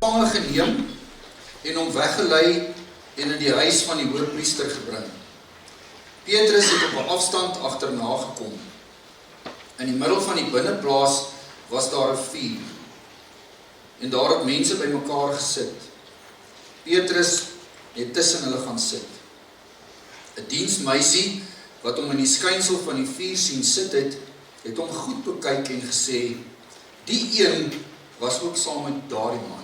gevange geneem en hom weggelei en in die huis van die hoofpriester gebring. Petrus het op 'n afstand agterna gekom. In die middel van die binneplaas was daar 'n vuur en daar het mense bymekaar gesit. Petrus het tussen hulle gaan sit. 'n Diensmeisie wat hom in die skynsel van die vuur sien sit het hom goed bekyk en gesê, die een was ook saam met daardie man.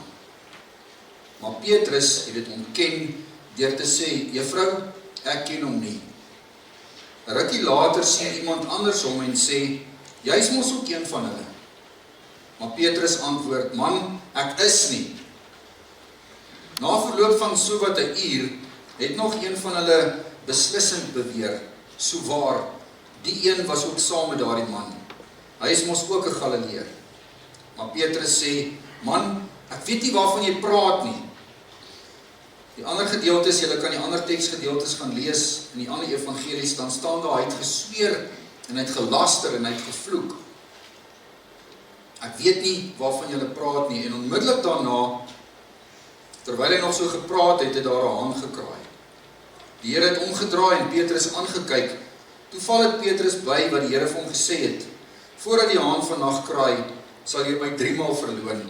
Maar Petrus het dit ontken deur te sê, juffrou, ek ken hom nie. 'n Rukkie later sien iemand anders hom en sê, jy's mos ook een van hulle. Maar Petrus antwoord, man, ek is nie. Na verloop van so wat 'n uur, het nog een van hulle beslissend beweer, souwaar, die een was ook saam met daardie man. Hy is mos ook 'n Galileër. Maar Petrus sê, man, ek weet nie waarvan jy praat nie. Die ander gedeeltes, julle kan die ander teksgedeeltes gaan lees in die ander evangelies, dan staan daar, hy het gesweer en hy het gelaster en hy het gevloek. Ek weet nie waarvan julle praat nie. En onmiddellik daarna, terwyl hy nog so gepraat het, het daar 'n haan gekraai. Die Here het omgedraai en Petrus aangekyk. Toe val dit Petrus by wat die Here vir hom gesê het, voordat die haan vannag kraai, sal jy my 3 maal verloon.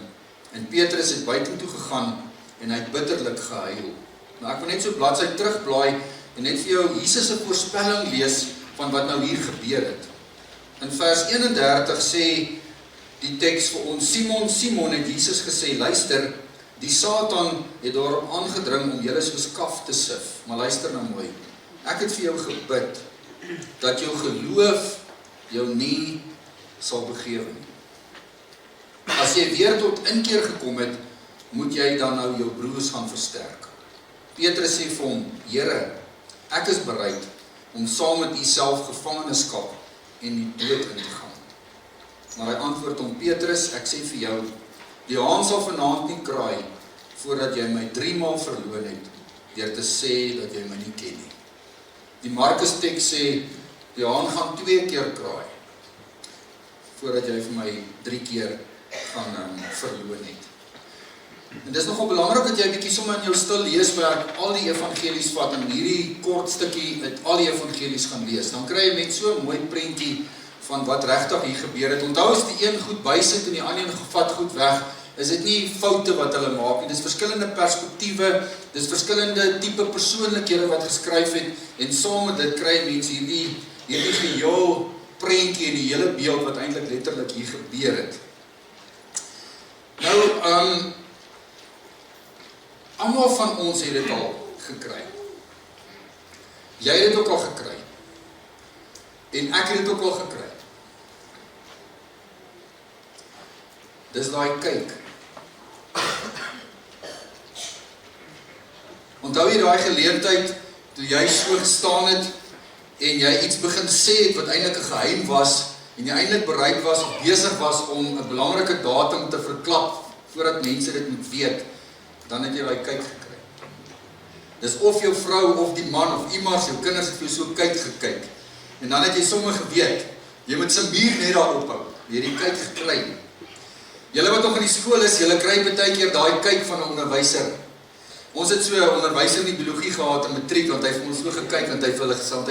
En Petrus het buitentoe gegaan en hy het bitterlik gehuil. Nou ek wil net so bladsy terugblaai en net vir jou Jesus se voorspelling lees van wat nou hier gebeur het. In vers 31 sê die teks vir ons, Simon, Simon het Jesus gesê, luister, die Satan het daarop aangedring om julle soos kaf te sif. Maar luister nou mooi, ek het vir jou gebid, dat jou geloof jou nie sal begewe nie. As jy weer tot inkeer gekom het, moet jy dan nou jou broers gaan versterk. Petrus sê vir hom, Here, ek is bereid om saam met u self gevangenskap en die dood in te gaan. Maar hy antwoord hom, Petrus, ek sê vir jou, die haan sal vanaand nie kraai, voordat jy my 3 maal verloon het, deur te sê dat jy my nie ken nie. Die Markus teks sê, die haan gaan 2 keer kraai, voordat jy vir my 3 keer gaan verloon het. En dis nogal belangrik dat jy 'n bietjie sommer in jou stil lees, waar ek al die evangelies vat, en hierdie kort stukkie uit al die evangelies gaan lees. Dan kry jy met so 'n mooi prentjie van wat regtig hier gebeur het. Onthou as die een goed bysit en die ander een vat goed weg, is dit nie foute wat hulle maak nie. Dis verskillende perspektiewe, dis verskillende tipe persoonlikhede wat geskryf het, en saam met dit kry mense hierdie geheel prentjie en die hele beeld wat eintlik letterlik hier gebeur het. Nou, almal van ons het dit al gekry. Jy het dit ook al gekry. En ek het dit ook al gekry. Dis daai kyk. Onthou jy daai geleentheid, toe jy so gestaan het, en jy iets begin sê het wat eintlik 'n geheim was, en jy eintlik bereid was, of besig was om 'n belangrike datum te verklap, voordat mense dit moet weet, dan het jy daai kyk gekry. Dis of jou vrou, of die man, of iemand, jou kinders het vir jou so kyk gekyk, en dan het jy sommer geweet, jy moet sy muur net daar ophou, jy het die kyk gekry. Julle wat nog in die skool is, julle kry baie keer daai kyk van 'n onderwyser. Ons het so 'n onderwyser in die biologie gehad in matriek, want hy het vir ons so gekyk, want hy het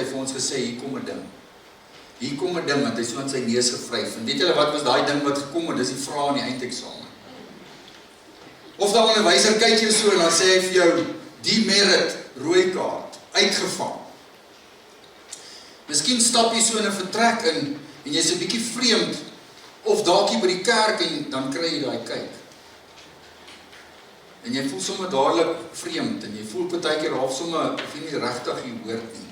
vir ons gesê, hier kom 'n ding. Hier kom 'n ding, want hy het so aan sy neus gevryf. En weet julle wat was daai ding wat gekom het? Dis die vrae in die eindeksamen. Of daai onderwyser kyk jou so en dan sê hy vir jou, die merit, rooi kaart, uitgevang. Miskien stap jy so in 'n vertrek in, en jy's 'n bietjie vreemd, of dalk jy by die kerk, en dan kry jy daai kyk. En jy voel sommer dadelik vreemd, en jy voel partykeer half sommer, of jy nie regtig jy hoor nie.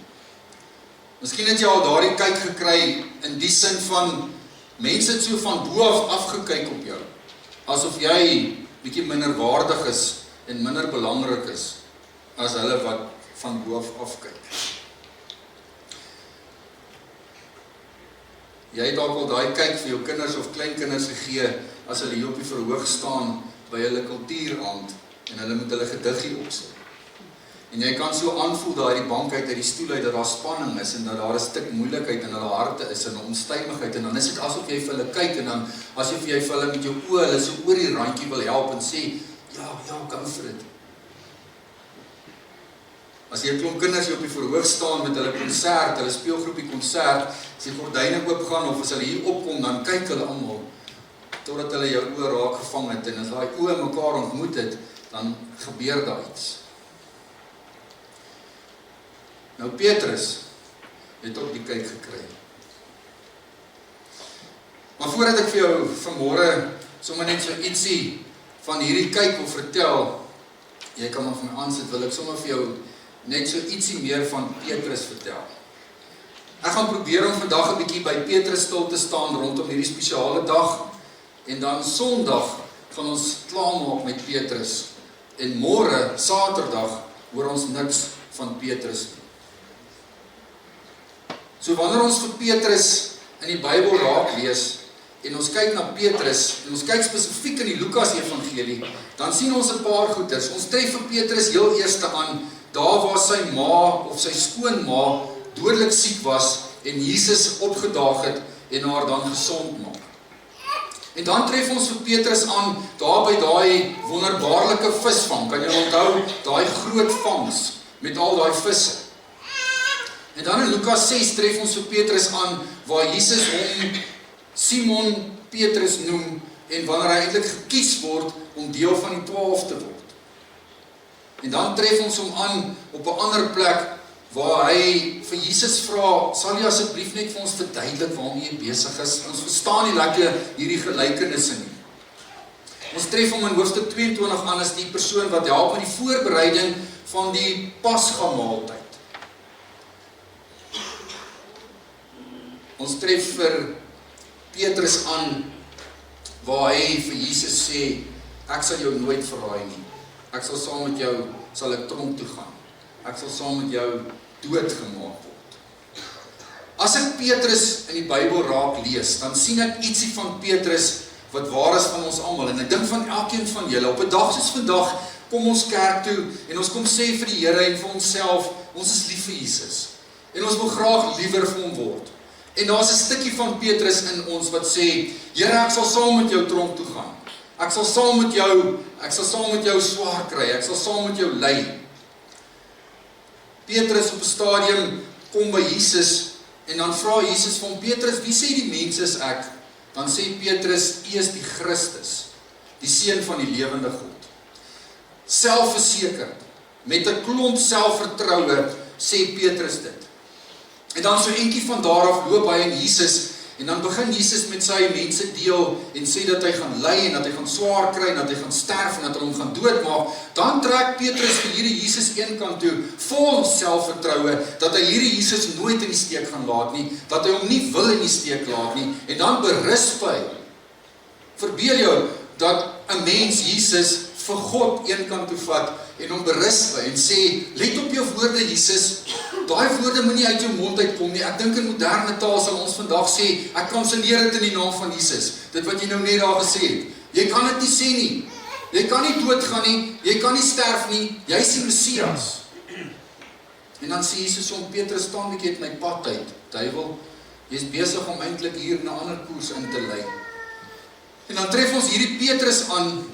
Miskien het jy al daardie kyk gekry, in die sin van, mense het so van bo af afgekyk op jou, asof jy bietjie minder waardig is, en minder belangrik is, as hulle wat van bo af afkyk. Jy het dalk al daai kyk vir jou kinders of kleinkinders gegee, as hulle hier op die verhoog staan, by hulle kultuuraand, en hulle moet hulle gediggie opsit. En jy kan so aanvoel daar uit die bank uit die stoel uit, dat daar spanning is, en dat daar 'n stuk moeilikheid in hulle harte is, en 'n onstuimigheid, en dan is dit asof jy vir hulle kyk, en dan, as jy vir hulle met jou oë, hulle so oor die randjie wil help, en sê, Ja, go for it. As jy 'n klomp kinders hier op die verhoog staan met hulle konsert, hulle speelgroepie konsert, as die gordyne oopgaan of as hulle hier opkom, dan kyk hulle almal totdat hulle jou oë raak gevang het, en as daai oë mekaar ontmoet het, dan gebeur daar iets. Nou Petrus het op die kyk gekry. Maar voordat ek vir jou vanmôre sommer net so ietsie van hierdie kyk wil vertel, jy kan maar vir my aansit, wil ek sommer vir jou net so ietsie meer van Petrus vertel. Ek gaan probeer om vandag 'n bietjie by Petrus stil te staan rondom hierdie spesiale dag, en dan Sondag gaan ons klaarmaak met Petrus, en môre, Saterdag, hoor ons niks van Petrus nie. So wanneer ons vir Petrus in die Bybel raak lees, en ons kyk na Petrus, en ons kyk spesifiek in die Lukas Evangelie, dan sien ons 'n paar goeders. Ons tref vir Petrus heel eerste aan, daar waar sy ma of sy skoonma dodelik siek was, en Jesus opgedaag het, en haar dan gesond maak. En dan tref ons vir Petrus aan, daar by daai wonderbaarlike visvang, kan jy onthou, daai groot vangs, met al daai visse. En dan in Lukas 6 tref ons vir Petrus aan, waar Jesus hom Simon Petrus noem, en wanneer hy eintlik gekies word, om deel van die 12 te word. En dan tref ons hom aan, op 'n ander plek, waar hy vir Jesus vra, sal jy asseblief net vir ons verduidelik waarmee jy besig is? Ons verstaan nie lekker hierdie gelykenisse nie. Ons tref hom in hoofstuk 22 aan as die persoon wat help met die voorbereiding van die Pasga maaltyd. Ons tref vir Petrus aan, waar hy vir Jesus sê, ek sal jou nooit verraai nie. Ek sal saam met jou, sal ek tronk toe gaan. Ek sal saam met jou doodgemaak word. As ek Petrus in die Bybel raak lees, dan sien ek ietsie van Petrus wat waar is van ons almal, en ek dink van elkeen van julle. Op 'n dag soos vandag kom ons kerk toe, en ons kom sê vir die Here en vir onsself, ons is lief vir Jesus, en ons wil graag liewer vir hom word. En daar's 'n stukkie van Petrus in ons wat sê, Here, ek sal saam met jou tronk toe gaan. Ek sal saam met jou swaar kry, ek sal saam met jou ly. Petrus op 'n stadium kom by Jesus, en dan vra Jesus vir hom, Petrus, wie sê die mense is ek? Dan sê Petrus, U is die Christus, die seun van die lewende God. Selfversekerd, met 'n klomp selfvertroue, sê Petrus dit. En dan so eentjie van daar af loop hy in Jesus, en dan begin Jesus met sy mense deel, en sê dat hy gaan ly, en dat hy gaan swaar kry, en dat hy gaan sterf, en dat hy hom gaan doodmaak. Dan trek Petrus vir hierdie Jesus een kant toe, vol selfvertroue, dat hy hierdie Jesus nooit in die steek gaan laat nie, dat hy hom nie wil in die steek laat nie, en dan berisp hy. Verbeel jou, dat 'n mens Jesus vir God een kant toe vat, en hom berisp en sê, let op jou woorde Jesus, daai woorde moet nie uit jou mond uitkom nie. Ek dink in moderne taal sal ons vandag sê, ek kanselleer dit in die naam van Jesus. Dit wat jy nou net daar gesê het. Jy kan dit nie sê nie. Jy kan nie doodgaan nie, jy kan nie sterf nie, jy is die Messias. En dan sê Jesus om Petrus, staan 'n bietjie uit my pad uit. Duiwel, jy's besig om eintlik hier 'n ander koers in te lei. En dan tref ons hierdie Petrus aan,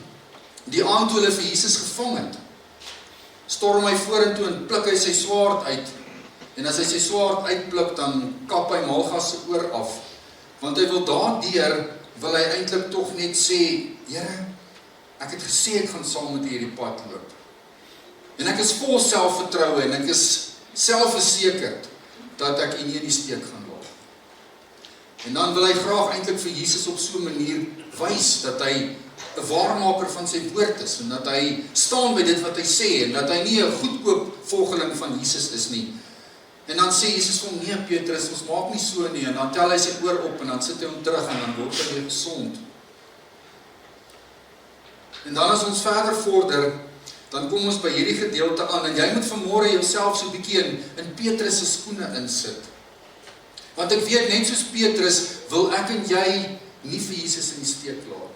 die aand toe hulle vir Jesus gevang het. Storm hy vorentoe en pluk hy sy swaard uit. En as hy sy swaard uitpluk, dan kap hy Malgas se oor af. Want hy wil daardeur, wil hy eintlik tog net sê, Here, ek het gesê ek gaan saam met U hierdie pad loop. En ek is vol selfvertroue, en ek is selfversekerd, dat ek U nie in die steek gaan laat. En dan wil hy graag eintlik vir Jesus op so 'n manier wys, dat hy 'n waarmaker van sy woord is, en dat hy staan by dit wat hy sê, en dat hy nie 'n goedkoop volgeling van Jesus is nie. En dan sê Jesus vir hom, nee Petrus, ons maak nie so nie, en dan tel hy sy oor op, en dan sit hy hom terug, en dan word hy weer gesond. En dan as ons verder vorder, dan kom ons by hierdie gedeelte aan, en jy moet vanmôre jouself so 'n bietjie in Petrus se skoene insit. Want ek weet, net soos Petrus, wil ek en jy nie vir Jesus in die steek laat.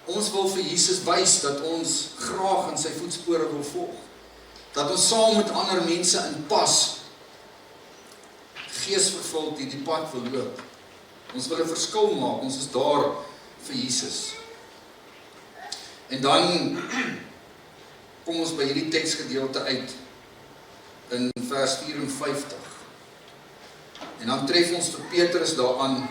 Ons wil vir Jesus wys dat ons graag in sy voetspore wil volg. Dat ons saam met ander mense in pas, geesvervuld die pad wil loop. Ons wil 'n verskil maak, ons is daar vir Jesus. En dan kom ons by hierdie teksgedeelte uit in vers 54. En dan tref ons vir Petrus daaraan,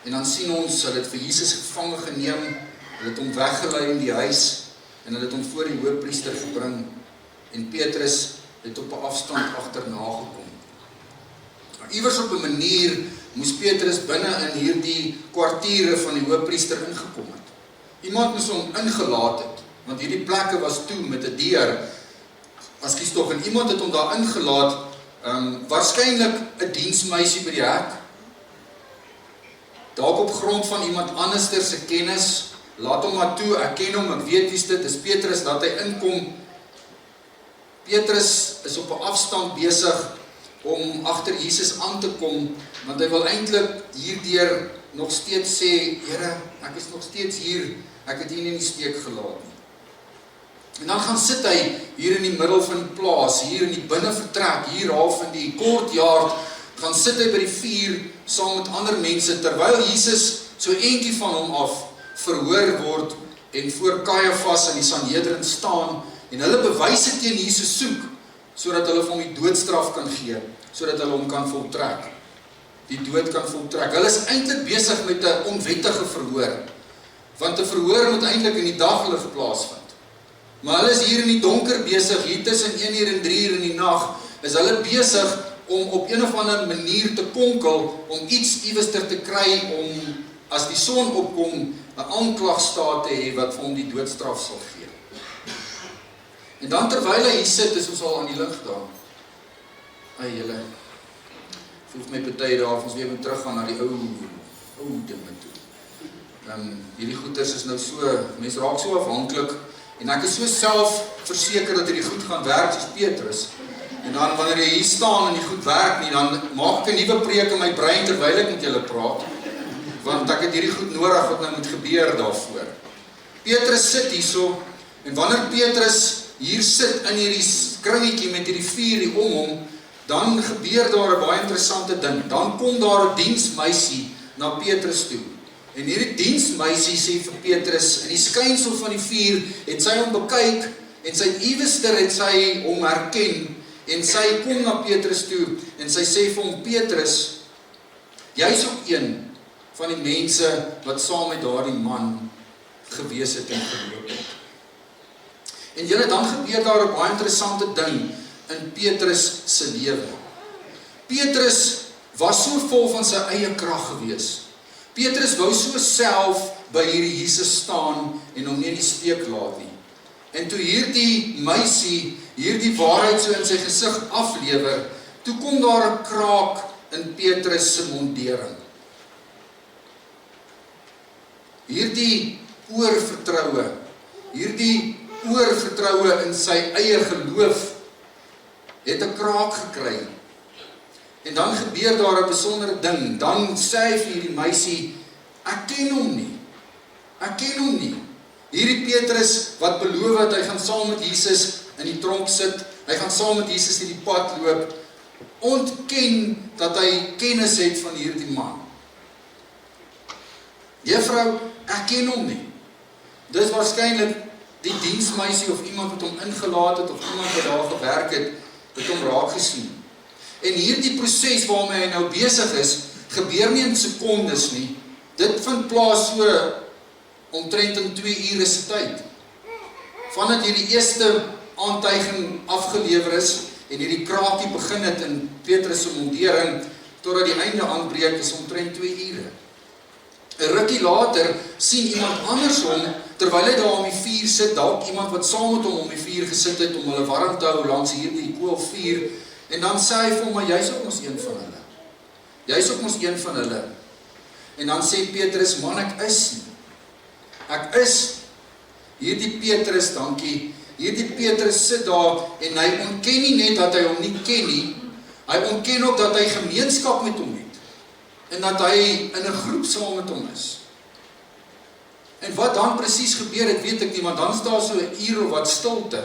en dan sien ons, hulle het vir Jesus gevange geneem, hulle het hom weggelei in die huis, en hulle het hom voor die hoofpriester gebring, en Petrus het op 'n afstand agterna gekom. Iewers op 'n manier moes Petrus binne in hierdie kwartiere van die hoofpriester ingekom het. Iemand moes hom ingelaat het, want hierdie plekke was toe met 'n deur, en iemand het hom daar ingelaat, waarskynlik 'n diensmeisie by die hek, dalk op grond van iemand anderster se kennis, laat hom maar toe, ek ken hom, ek weet wie's dit, is Petrus, dat hy inkom. Petrus is op 'n afstand besig om agter Jesus aan te kom, want hy wil eintlik hierdeur nog steeds sê, Here, ek is nog steeds hier, ek het hier nie in die steek gelaat nie. En dan gaan sit hy hier in die middel van die plaas, hier in die binnevertrek, hier half in die courtyard, gaan sit hy by die vuur saam met ander mense, terwyl Jesus so eentjie van hom af verhoor word en voor Kajafas in die Sanhedrin staan en hulle bewyse teen Jesus soek, sodat hulle vir hom die doodstraf kan gee, sodat hulle hom kan voltrek, die dood kan voltrek. Hulle is eintlik besig met 'n onwettige verhoor, want 'n verhoor moet eintlik in die daglig plaasvind. Maar hulle is hier in die donker besig, hier tussen 1 uur en 3 uur in die nag, is hulle besig om op een of ander manier te konkel, om iets iewester te kry, om as die son opkom, 'n aanklagstaat te hê wat vir hom die doodstraf sal gee. En dan terwyl hy hier sit, is ons al aan die lig daar. Ai julle, voel my party daar, ons weer moet teruggaan na die ou dinge toe. Hierdie goeders is nou so, mense raak so afhanklik, en ek is so self verseker dat hierdie goed gaan werk soos Petrus. En dan wanneer jy hier staan en die goed werk nie, dan maak ek 'n nuwe preek in my brein terwyl ek met julle praat, want ek het hierdie goed nodig wat nou moet gebeur daarvoor. Petrus sit hierso, en wanneer Petrus hier sit in hierdie kringetjie met hierdie vuur hier om hom, dan gebeur daar 'n baie interessante ding. Dan kom daar 'n diensmeisie na Petrus toe. En hierdie diensmeisie sê vir Petrus, in die skynsel van die vuur, het sy hom bekyk, en sy iewester het sy hom herken, en sy kom na Petrus toe, en sy sê vir hom, Petrus, jy's ook een van die mense wat saam met daardie man gewees het en geloop het. En julle, dan gebeur daar 'n baie interessante ding in Petrus se lewe. Petrus was so vol van sy eie krag gewees. Petrus wou so self by hierdie Jesus staan en hom nie in die steek laat nie. En toe hierdie meisie hierdie waarheid so in sy gesig aflewer, toe kom daar 'n kraak in Petrus se mondering. Hierdie oorvertroue in sy eie geloof het 'n kraak gekry. En dan gebeur daar 'n besondere ding. Dan sê hy vir hierdie meisie, ek ken hom nie. Hierdie Petrus wat beloof het, hy gaan saam met Jesus in die tronk sit, hy gaan saam met Jesus in die pad loop, ontken dat hy kennis het van hierdie man. Juffrou, ek ken hom nie. Dis waarskynlik die diensmeisie of iemand wat hom ingelaat het, of iemand wat daar gewerk het hom raak gesien. En hierdie proses waarmee hy nou besig is, gebeur nie in sekondes nie. Dit vind plaas so omtrent in 2 ure se tyd. Vandat hierdie eerste aantuiging afgelewer is, en hierdie kraakie begin het in Petrus se mondering, totdat die einde aanbreek, is omtrent 2 ure. 'n Rukkie later sien iemand anders hom, terwyl hy daar om die vuur sit, dalk iemand wat saam met hom om die vuur gesit het, om hulle warm te hou langs hierdie koolvuur, en dan sê hy vir hom, maar jy's ook mos een van hulle. En dan sê Petrus, man, ek is. Hierdie Petrus, dankie, hierdie Petrus sit daar, en hy ontken nie net dat hy hom nie ken nie, hy ontken ook dat hy gemeenskap met hom het, en dat hy in 'n groep saam met hom is. En wat dan presies gebeur het, weet ek nie, want dan is daar so 'n uur of wat stilte,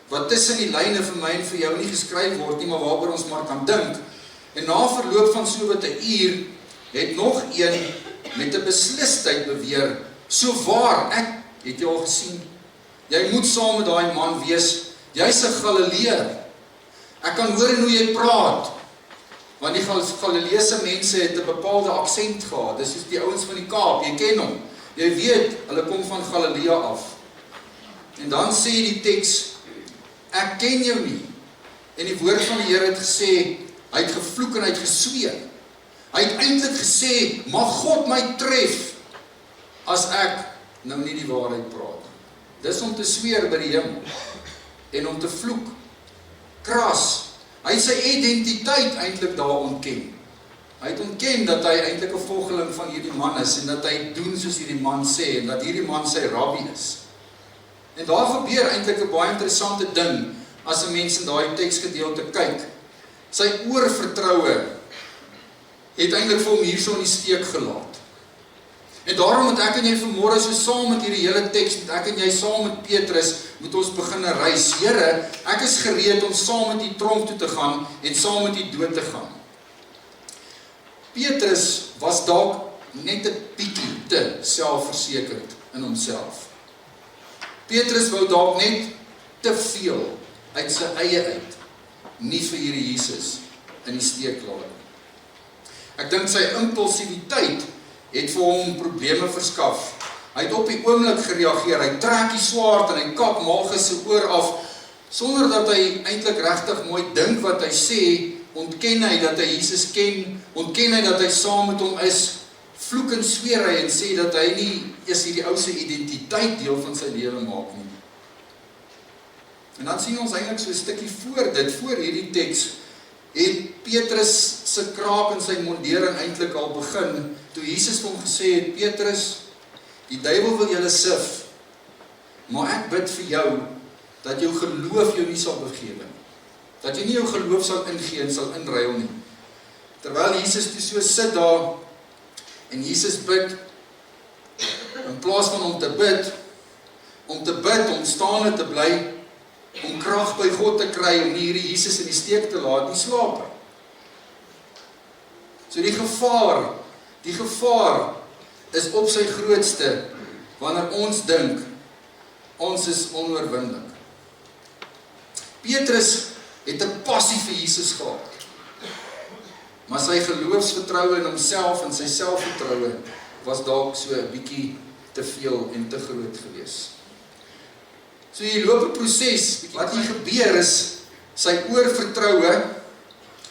wat tussen die lyne vir my en vir jou nie geskryf word nie, maar waaroor ons maar kan dink. En na verloop van so wat 'n uur, het nog een met 'n beslisheid beweer, so waar, Het jy al gesien? Jy moet saam met daai man wees. Jy's 'n Galileër. Ek kan hoor hoe jy praat. Want die Galileese mense het 'n bepaalde aksent gehad. Dis soos die ouens van die Kaap, jy ken hom. Jy weet, hulle kom van Galilea af. En dan sê die teks, ek ken jou nie. En die woord van die Here het gesê, hy het gevloek en hy het gesweer. Hy het eintlik gesê, mag God my tref, as ek nou nie die waarheid praat. Dis om te sweer by die hemel. En om te vloek. Kras. Hy het sy identiteit eintlik daar ontken. Hy het ontken dat hy eintlik 'n volgeling van hierdie man is, en dat hy doen soos hierdie man sê, en dat hierdie man sy rabbi is. En daar gebeur eintlik 'n baie interessante ding, as 'n mens in daai teksgedeelte kyk. Sy oorvertroue het eintlik vir hom hierso in die steek gelaat. En daarom moet ek en jy vanmôre so saam met hierdie hele teks, moet ek en jy saam met Petrus, moet ons begin reis. Here, ek is gereed om saam met die tronk toe te gaan, en saam met die dood te gaan. Petrus was dalk net 'n bietjie te selfversekerd in homself. Petrus wou dalk net te veel uit sy eie uit, nie vir hierdie Jesus in die steek laat nie. Ek dink sy impulsiwiteit het vir hom probleme verskaf. Hy het op die oomblik gereageer, hy trek die swaard en hy kap Malgus se oor af, sonder dat hy eintlik regtig mooi dink wat hy sê. Ontken hy dat hy Jesus ken, ontken hy dat hy saam met hom is, vloek en sweer hy en sê dat hy nie eers hierdie ou se identiteit deel van sy lewe maak nie. En dan sien ons eintlik so 'n stukkie voor dit, voor hierdie teks, het Petrus se kraak en sy mondering eintlik al begin, toe Jesus vir hom gesê het, Petrus, die duiwel wil julle sif, maar ek bid vir jou, dat jou geloof jou nie sal begewe, dat jy nie jou geloof sal ingee en sal inruil nie. Terwyl Jesus toe so sit daar, en Jesus bid, in plaas van om te bid, om staande te bly, om krag by God te kry, om nie hierdie Jesus in die steek te laat nie, slaap hy. So die gevaar is op sy grootste, wanneer ons dink, ons is onoorwinnelik. Petrus het 'n passie vir Jesus gehad, maar sy geloofsvertroue in homself en sy selfvertroue was dalk so 'n bietjie te veel en te groot gewees. So jy loop 'n proses, wat hier gebeur is, sy oorvertroue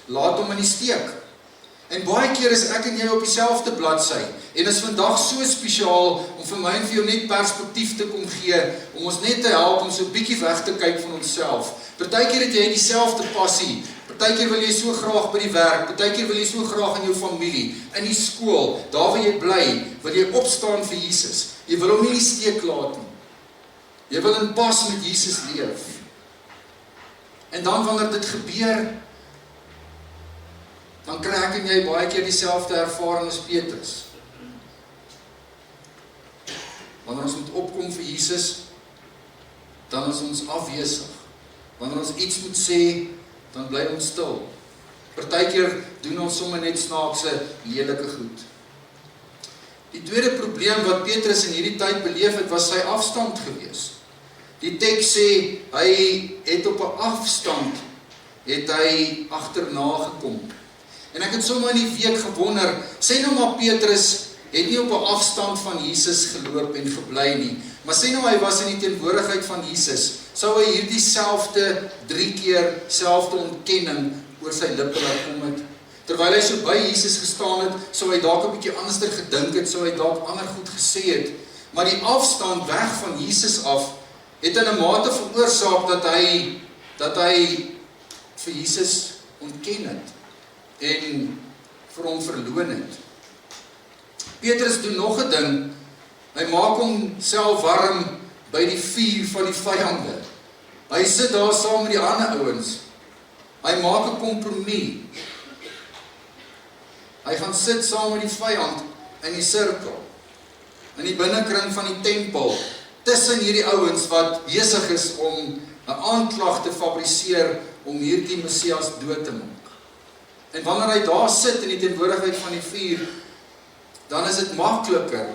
laat hom in die steek. En baie keer is ek en jy op dieselfde bladsy, en is vandag so spesiaal om vir my en vir jou net perspektief te kom gee, om ons net te help om so 'n bietjie weg te kyk van onsself. Partykeer het jy dieselfde passie, partykeer wil jy so graag by die werk, partykeer wil jy so graag in jou familie, in die skool, daar waar jy bly, wil jy opstaan vir Jesus. Jy wil hom nie in die steek laat nie. Jy wil in pas met Jesus leef. En dan wanneer dit gebeur, dan kry ek en jy baie keer dieselfde ervaring as Petrus. Wanneer ons moet opkom vir Jesus, dan is ons afwesig. Wanneer ons iets moet sê, dan bly ons stil. Partykeer doen ons sommer net snaakse, lelike goed. Die tweede probleem wat Petrus in hierdie tyd beleef het, was sy afstand gewees. Die teks sê, hy het op 'n afstand, het hy agterna gekom. En ek het sommer in die week gewonder, sê nou maar Petrus het nie op 'n afstand van Jesus geloop en gebly nie, maar sê nou hy was in die teenwoordigheid van Jesus, sou hy hierdie selfde 3 keer selfde ontkenning oor sy lippe laat kom het. Terwyl hy so by Jesus gestaan het, sou hy dalk 'n bietjie anderster gedink het, sou hy dalk ander goed gesê het, maar die afstand weg van Jesus af, het in 'n mate veroorsaak dat hy vir Jesus ontken het en vir hom verloon het. Petrus doen nog 'n ding, hy maak homself warm by die vuur van die vyande. Hy sit daar saam met die ander ouens. Hy maak 'n kompromie. Hy gaan sit saam met die vyand in die sirkel, in die binnekring van die tempel, tussen hierdie ouens wat besig is om 'n aanklag te fabriseer om hierdie Messias dood te maak. En wanneer hy daar sit in die teenwoordigheid van die vuur, dan is dit makliker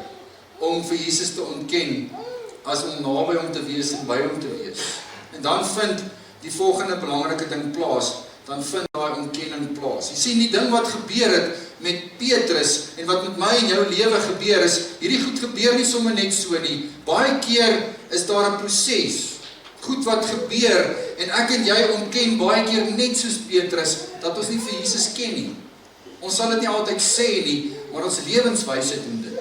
om vir Jesus te ontken as om naby hom te wees en by hom te wees. En dan vind die volgende belangrike ding plaas, dan vind daai ontkenning plaas. Jy sien, die ding wat gebeur het met Petrus, en wat met my en jou lewe gebeur is, hierdie goed gebeur nie sommer net so nie. Baie keer is daar 'n proses, goed wat gebeur, en ek en jy ontken baie keer net soos Petrus, dat ons nie vir Jesus ken nie. Ons sal dit nie altyd sê nie, maar ons lewenswyse doen dit.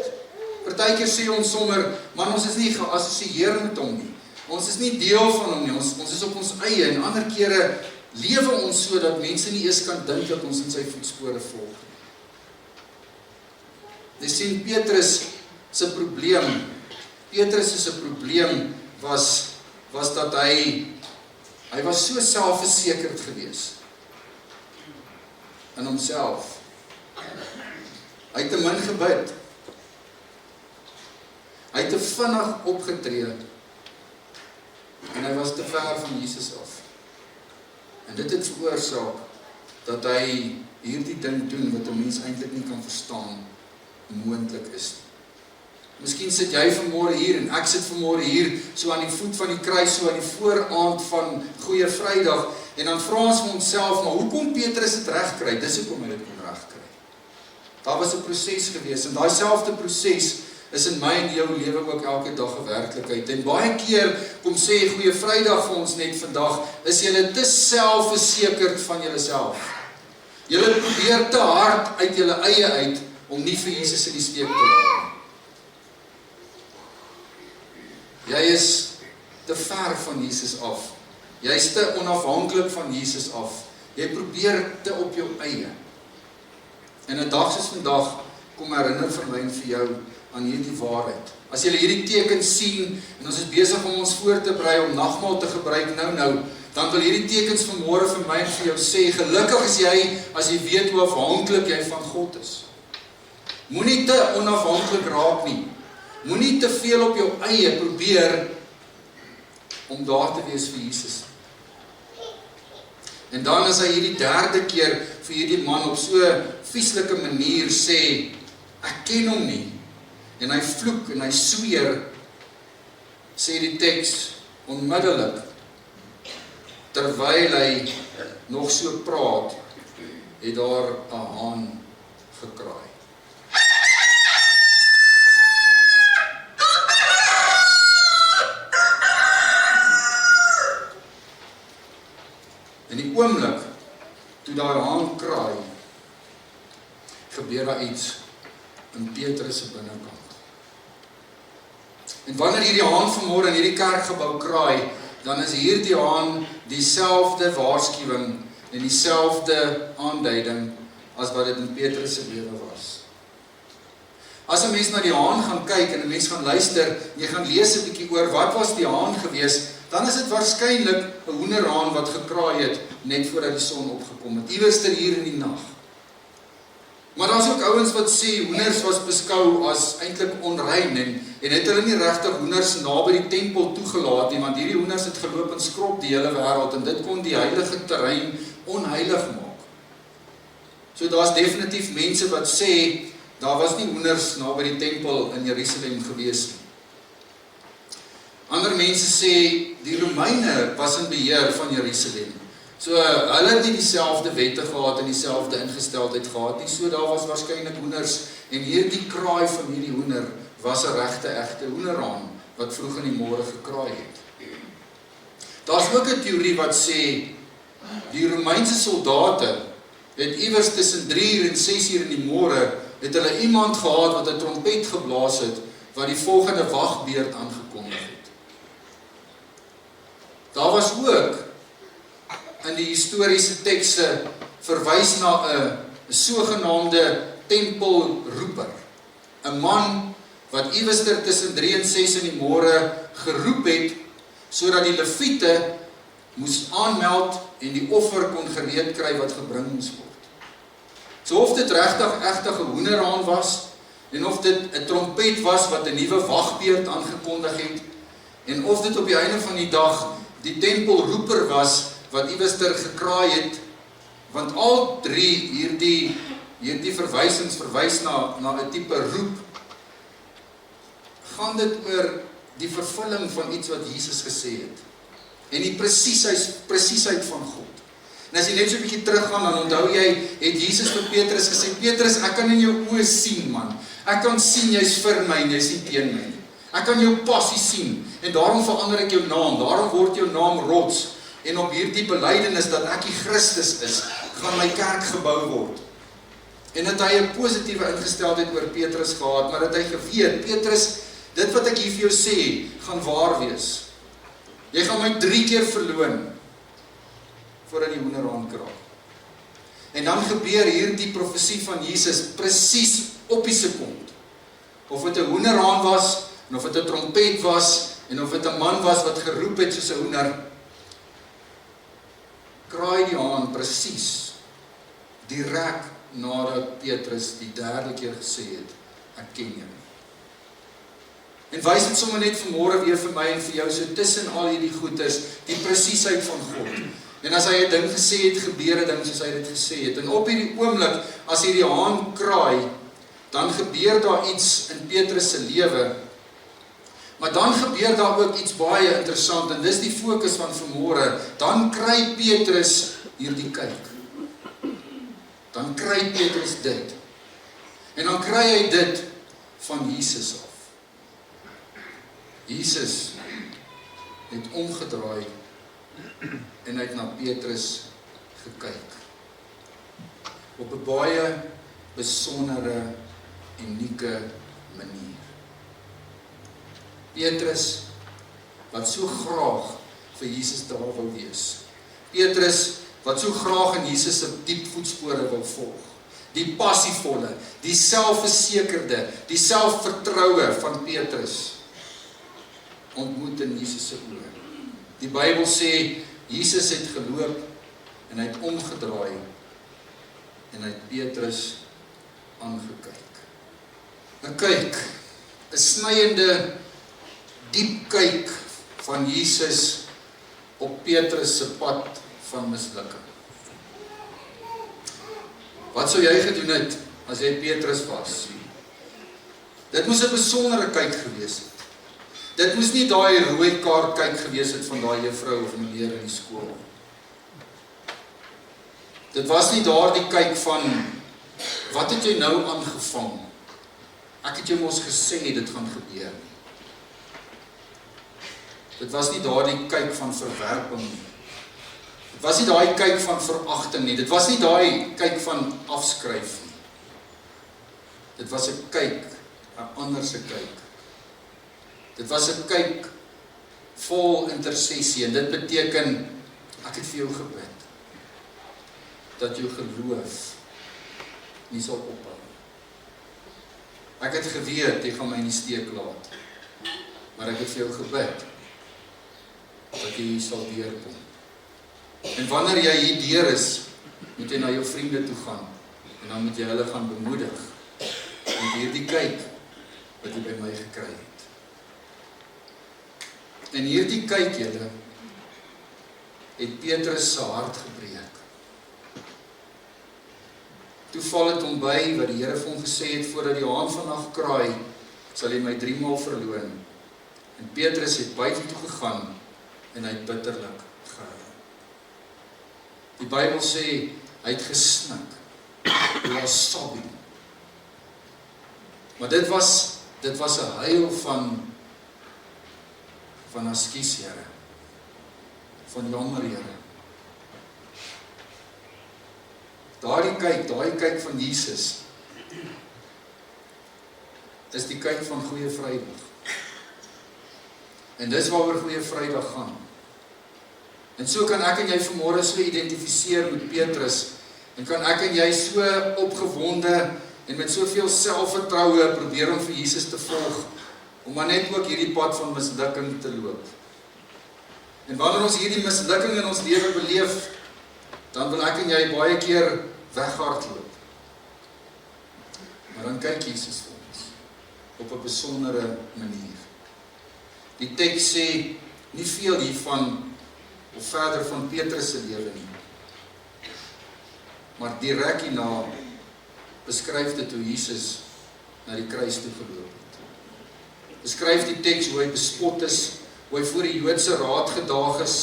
Partykeer sê ons sommer, man, ons is nie geassosieer met hom nie. Ons is nie deel van hom nie, ons is op ons eie, en ander kere lewe ons so, dat mense nie eers kan dink dat ons in sy voetspore volg. Jy sien, Petrus se probleem was dat hy was so selfversekerd gewees in homself. Hy het te min gebid. Hy het te vinnig opgetree, en hy was te ver van Jesus af. En dit het veroorsaak dat hy hierdie ding doen wat 'n mens eintlik nie kan verstaan moontlik is. Miskien sit jy vanmôre hier en ek sit vanmôre hier so aan die voet van die kruis, so aan die vooraand van Goeie Vrydag, en dan vra ons vir onsself, maar hoe kon Petrus dit regkry? Dis hoekom hy dit kon regkry. Daar was 'n proses gewees, en daai selfde proses is in my en jou lewe ook elke dag 'n werklikheid. En baie keer kom sê Goeie Vrydag vir ons net vandag, is julle te selfversekerd van julleself. Julle probeer te hard uit julle eie uit om nie vir Jesus in die steek te laat. Jy is te ver van Jesus af. Jy is te onafhanklik van Jesus af. Jy probeer te op jou eie. En 'n dag soos vandag kom herinner vir my en vir jou aan hierdie waarheid. As jy hierdie tekens sien, en ons is besig om ons voor te berei om nagmaal te gebruik nou, dan wil hierdie tekens vanmôre vir my en vir jou sê, gelukkig is jy as jy weet hoe afhanklik jy van God is. Moenie te onafhanklik raak nie. Moenie te veel op jou eie probeer om daar te wees vir Jesus. En dan as hy hierdie derde keer vir hierdie man op so 'n vieslike manier sê, ek ken hom nie, en hy vloek en hy sweer, sê die teks onmiddellik, terwyl hy nog so praat, het daar 'n haan gekraai. In die oomblik, toe daai haan kraai, gebeur daar iets in Petrus se binnekant. En wanneer hierdie haan vanmôre in hierdie kerkgebou kraai, dan is hierdie haan dieselfde waarskuwing en dieselfde aanduiding as wat dit in Petrus se lewe was. As 'n mens na die haan gaan kyk en 'n mens gaan luister, jy gaan lees 'n bietjie oor wat was die haan gewees, dan is dit waarskynlik 'n hoenderhaan wat gekraai het net voordat die son opgekom het, iewers hier in die nag. Maar daar's ook ouens wat sê hoenders was beskou as eintlik onrein en het hulle nie regtig hoenders naby die tempel toegelaat nie, want hierdie hoenders het geloop en skrop die hele wêreld en dit kon die heilige terrein onheilig maak. So daar's definitief mense wat sê daar was nie hoenders naby die tempel in Jerusalem gewees nie. Ander mense sê die Romeine was in beheer van Jerusalem. So hulle het nie dieselfde wette gehad en dieselfde ingesteldheid gehad nie. So daar was waarskynlik hoenders en hierdie kraai van hierdie hoender was 'n regte egte hoenderhaan wat vroeg in die môre gekraai het. Daar's ook 'n teorie wat sê die Romeinse soldate het iewers tussen 3 en 6 uur in die môre het hulle iemand gehad wat 'n trompet geblaas het wat die volgende wagbeurt aangekondig het. Daar was ook in die historiese tekste verwys na 'n sogenaamde tempelroeper. 'n Man wat iewester tussen 3 en 6 in die môre geroep het, sodat die leviete moes aanmeld en die offer kon gereed kry wat gebring moes word. So of dit regtig egtig 'n hoenderhaan was, en of dit 'n trompet was wat 'n nuwe wagbeurt aangekondig het, en of dit op die einde van die dag die tempelroeper was wat iewester gekraai het, want al drie hierdie verwysings verwys na 'n tipe roep, gaan dit oor die vervulling van iets wat Jesus gesê het. En die presiesheid van God. En as jy net so 'n bietjie teruggaan, dan onthou jy, het Jesus vir Petrus gesê, Petrus, ek kan in jou oë sien, man. Ek kan sien, jy's vir my, en jy's nie teen my nie. Ek kan jou passie sien, en daarom verander ek jou naam, daarom word jou naam rots, en op hierdie belydenis dat ek die Christus is, gaan my kerk gebou word. En dat hy 'n positiewe ingesteldheid oor Petrus gehad, maar dat hy geweet, Petrus, dit wat ek hier vir jou sê, gaan waar wees. Jy gaan my 3 keer verloon, voordat die hoenderhaan kraak. En dan gebeur hierdie profesie van Jesus, presies op die sekond. Of het 'n hoenderhaan was, en of het 'n trompet was, en of het 'n man was wat geroep het soos 'n hoender, kraai die haan presies, direk nadat Petrus die 3de keer gesê het, ek ken jou. En wys dit sommer net vanmôre weer vir my en vir jou, so tussen al hierdie goeders, die presiesheid van God. En as hy 'n ding gesê het, gebeur 'n ding soos hy dit gesê het. En op hierdie oomblik, as hy die haan kraai, dan gebeur daar iets in Petrus se lewe. Maar dan gebeur daar ook iets baie interessant, en dis die fokus van vanmôre. Dan kry Petrus hierdie kyk. Dan kry Petrus dit. En dan kry hy dit van Jesus af. Jesus het omgedraai en hy het na Petrus gekyk. Op 'n baie besondere, unieke manier. Petrus, wat so graag vir Jesus daar wou wees. Petrus, wat so graag in Jesus se diep voetspore wil volg. Die passievolle, die selfversekerde, die selfvertroue van Petrus ontmoet in Jesus se oë. Die Bybel sê, Jesus het geloop en hy het omgedraai en hy het Petrus aangekyk. Nou kyk, 'n snyende, diep kyk van Jesus op Petrus se pad van mislukking. Wat sou jy gedoen het as jy Petrus was? Dit moes 'n besondere kyk gewees het. Dit moes nie daai rooi kaart kyk gewees het van daai juffrou of meneer in die skool. Dit was nie daardie kyk van, wat het jy nou aangevang? Ek het jou mos gesê dit gaan gebeur nie. Dit was nie daardie kyk van verwerping nie. Dit was nie daai kyk van veragting nie. Dit was nie daai kyk van afskryf nie. Dit was 'n kyk, 'n ander se kyk. Dit was 'n kyk vol intersessie en dit beteken, ek het vir jou gebid, dat jou geloof nie sal ophou. Ek het geweet, jy gaan my nie steek laat, maar ek het vir jou gebid, dat jy hier sal deurkom. En wanneer jy hier deur is, moet jy na jou vriende toe gaan, en dan moet jy hulle gaan bemoedig, met hierdie kyk, wat jy by my gekry het. En hierdie kyk julle, het Petrus se hart gebreek. Toe val dit hom by, wat die Here vir hom gesê het, voordat die haan vandag kraai, sal hy my 3 maal verloon. En Petrus het buite toe gegaan, en hy het bitterlik gehuil. Die Bybel sê, hy het gesnik, hy was sobbing. Maar dit was 'n huil van askies, Here, van jammer, Here. Daai kyk van Jesus, is die kyk van Goeie Vrydag. En dis waaroor Goeie Vrydag gaan. En so kan ek en jy vanmôre so identifiseer met Petrus, en kan ek en jy so opgewonde, en met soveel selfvertroue probeer om vir Jesus te volg, om maar net ook hierdie pad van mislukking te loop. En wanneer ons hierdie mislukking in ons lewe beleef, dan wil ek en jy baie keer weghardloop. Maar dan kyk Jesus vir ons, op 'n besondere manier. Die teks sê nie veel hiervan, of verder van Petrus se lewe nie. Maar direk hierna beskryf dit hoe Jesus na die kruis toe geloop het. beskryf die teks hoe hy bespot is, hoe hy voor die Joodse raad gedaag is,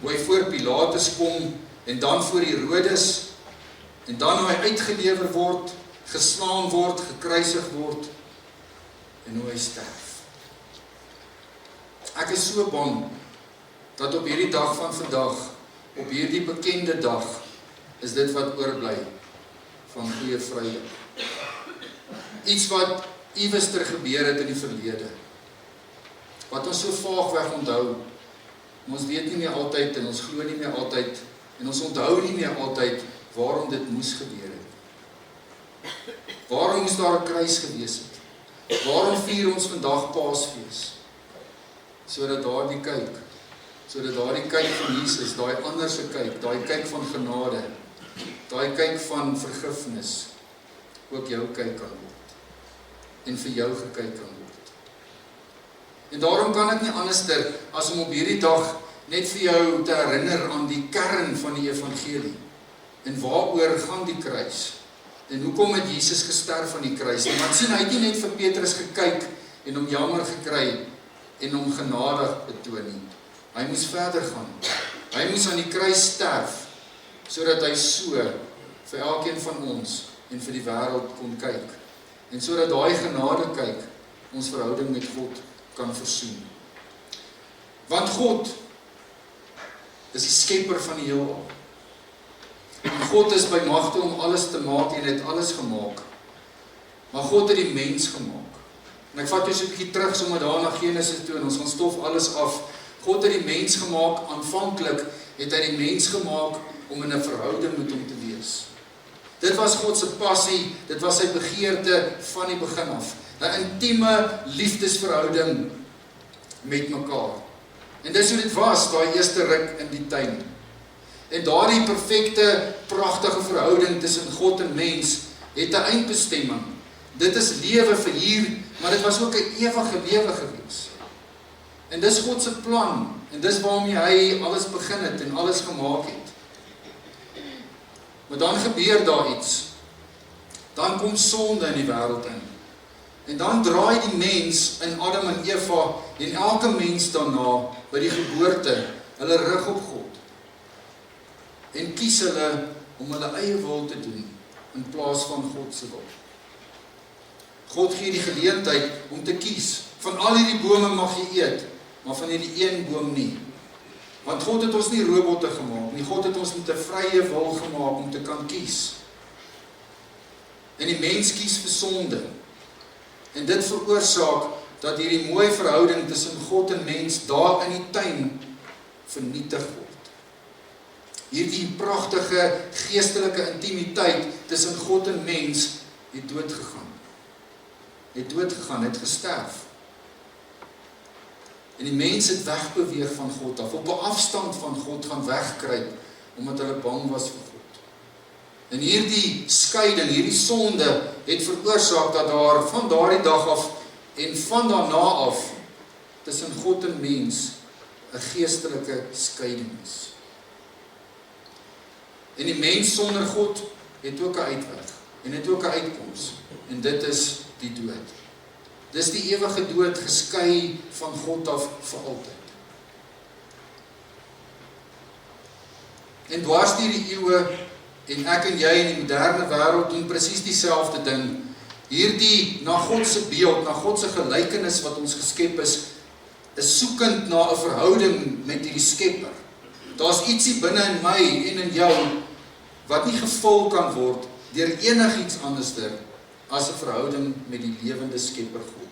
hoe hy voor Pilatus kom, en dan voor Herodes, en dan hoe hy uitgelewer word, geslaan word, gekruisig word, en hoe hy sterf. Ek is so bang, dat op hierdie dag van vandag, op hierdie bekende dag, is dit wat oorbly van Goeie Vrydag. Iets wat iewester gebeur het in die verlede, wat ons so vaagweg onthou, ons weet nie meer altyd, en ons glo nie meer altyd, en ons onthou nie meer altyd, waarom dit moes gebeur het. Waarom moes daar 'n kruis gewees het? Waarom vier ons vandag Paasfees? Sodat daardie kyk van Jesus, daai anderse kyk, daai kyk van genade, daai kyk van vergifnis, ook jou kyk kan word, en vir jou gekyk kan word. En daarom kan ek nie anderster, as om op hierdie dag, net vir jou te herinner aan die kern van die evangelie, en waaroor gaan die kruis, en hoekom het Jesus gesterf aan die kruis, en want sien, hy het nie net vir Petrus gekyk, en hom jammer gekry, en hom genadig betoon nie. Hy moes verder gaan. Hy moes aan die kruis sterf, sodat hy so vir elkeen van ons en vir die wêreld kon kyk. En sodat daai genade kyk ons verhouding met God kan versoen. Want God is die skepper van die heelal. En God is by magte om alles te maak en het alles gemaak. Maar God het die mens gemaak. En ek vat jou so 'n bietjie terug sommer daar na Genesis toe en ons gaan stof alles af. God het die mens gemaak, aanvanklik het hy die mens gemaak om in 'n verhouding met hom te wees. Dit was God se passie, dit was sy begeerte van die begin af. 'n Intieme liefdesverhouding met mekaar. En dis hoe dit was, daai eerste ruk in die tuin. En daardie perfekte, pragtige verhouding tussen God en mens het 'n eindbestemming. Dit is lewe vir hier, maar dit was ook 'n ewige lewe gewees. En dis God se plan, en dis waarmee hy alles begin het en alles gemaak het. Maar dan gebeur daar iets. Dan kom sonde in die wêreld in. En dan draai die mens in Adam en Eva en elke mens daarna by die geboorte hulle rug op God. En kies hulle om hulle eie wil te doen in plaas van God se wil. God gee die geleentheid om te kies. Van al hierdie bome mag jy eet, maar van hierdie een boom nie. Want God het ons nie robotte gemaak nie. God het ons met 'n vrye wil gemaak om te kan kies. En die mens kies vir sonde. En dit veroorsaak dat hierdie mooi verhouding tussen God en mens daar in die tuin vernietig word. Hierdie pragtige geestelike intimiteit tussen God en mens het doodgegaan. Het gesterf. En die mens het wegbeweeg van God af, op 'n afstand van God gaan wegkruip, omdat hulle bang was vir God. En hierdie skeiding, hierdie sonde, het veroorsaak dat daar van daardie dag af en van daarna af tussen God en mens 'n geestelike skeiding is. En die mens sonder God het ook 'n uitweg en het ook 'n uitkoms, en dit is die dood. Dis die ewige dood, geskei van God af vir altyd. En dwars deur die eeue, en ek en jy in die moderne wêreld doen presies dieselfde ding. Hierdie na God se beeld, na God se gelykenis wat ons geskep is soekend na 'n verhouding met hierdie Skepper. Daar's ietsie binne in my en in jou wat nie gevul kan word deur enigiets anderster as 'n verhouding met die lewende Skepper God.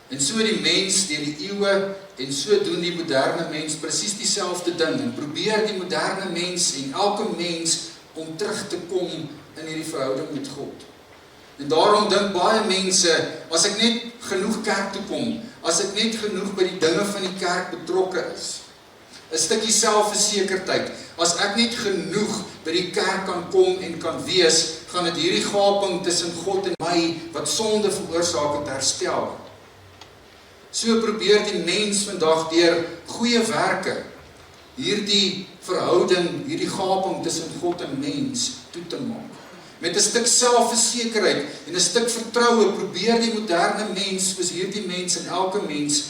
En so die mens deur die eeue, en so doen die moderne mens presies dieselfde ding, en probeer die moderne mens en elke mens om terug te kom in hierdie verhouding met God. En daarom dink baie mense, as ek net genoeg kerk toe kom, as ek net genoeg by die dinge van die kerk betrokke is, 'n stukkie selfversekerdheid, as ek net genoeg by die kerk kan kom en kan wees, gaan dit hierdie gaping tussen God en my, wat sonde veroorsaak het, herstel. So probeer die mens vandag deur goeie werke hierdie verhouding, hierdie gaping tussen God en mens toe te maak. Met 'n stuk selfversekerheid en 'n stuk vertroue probeer die moderne mens, soos hierdie mens en elke mens,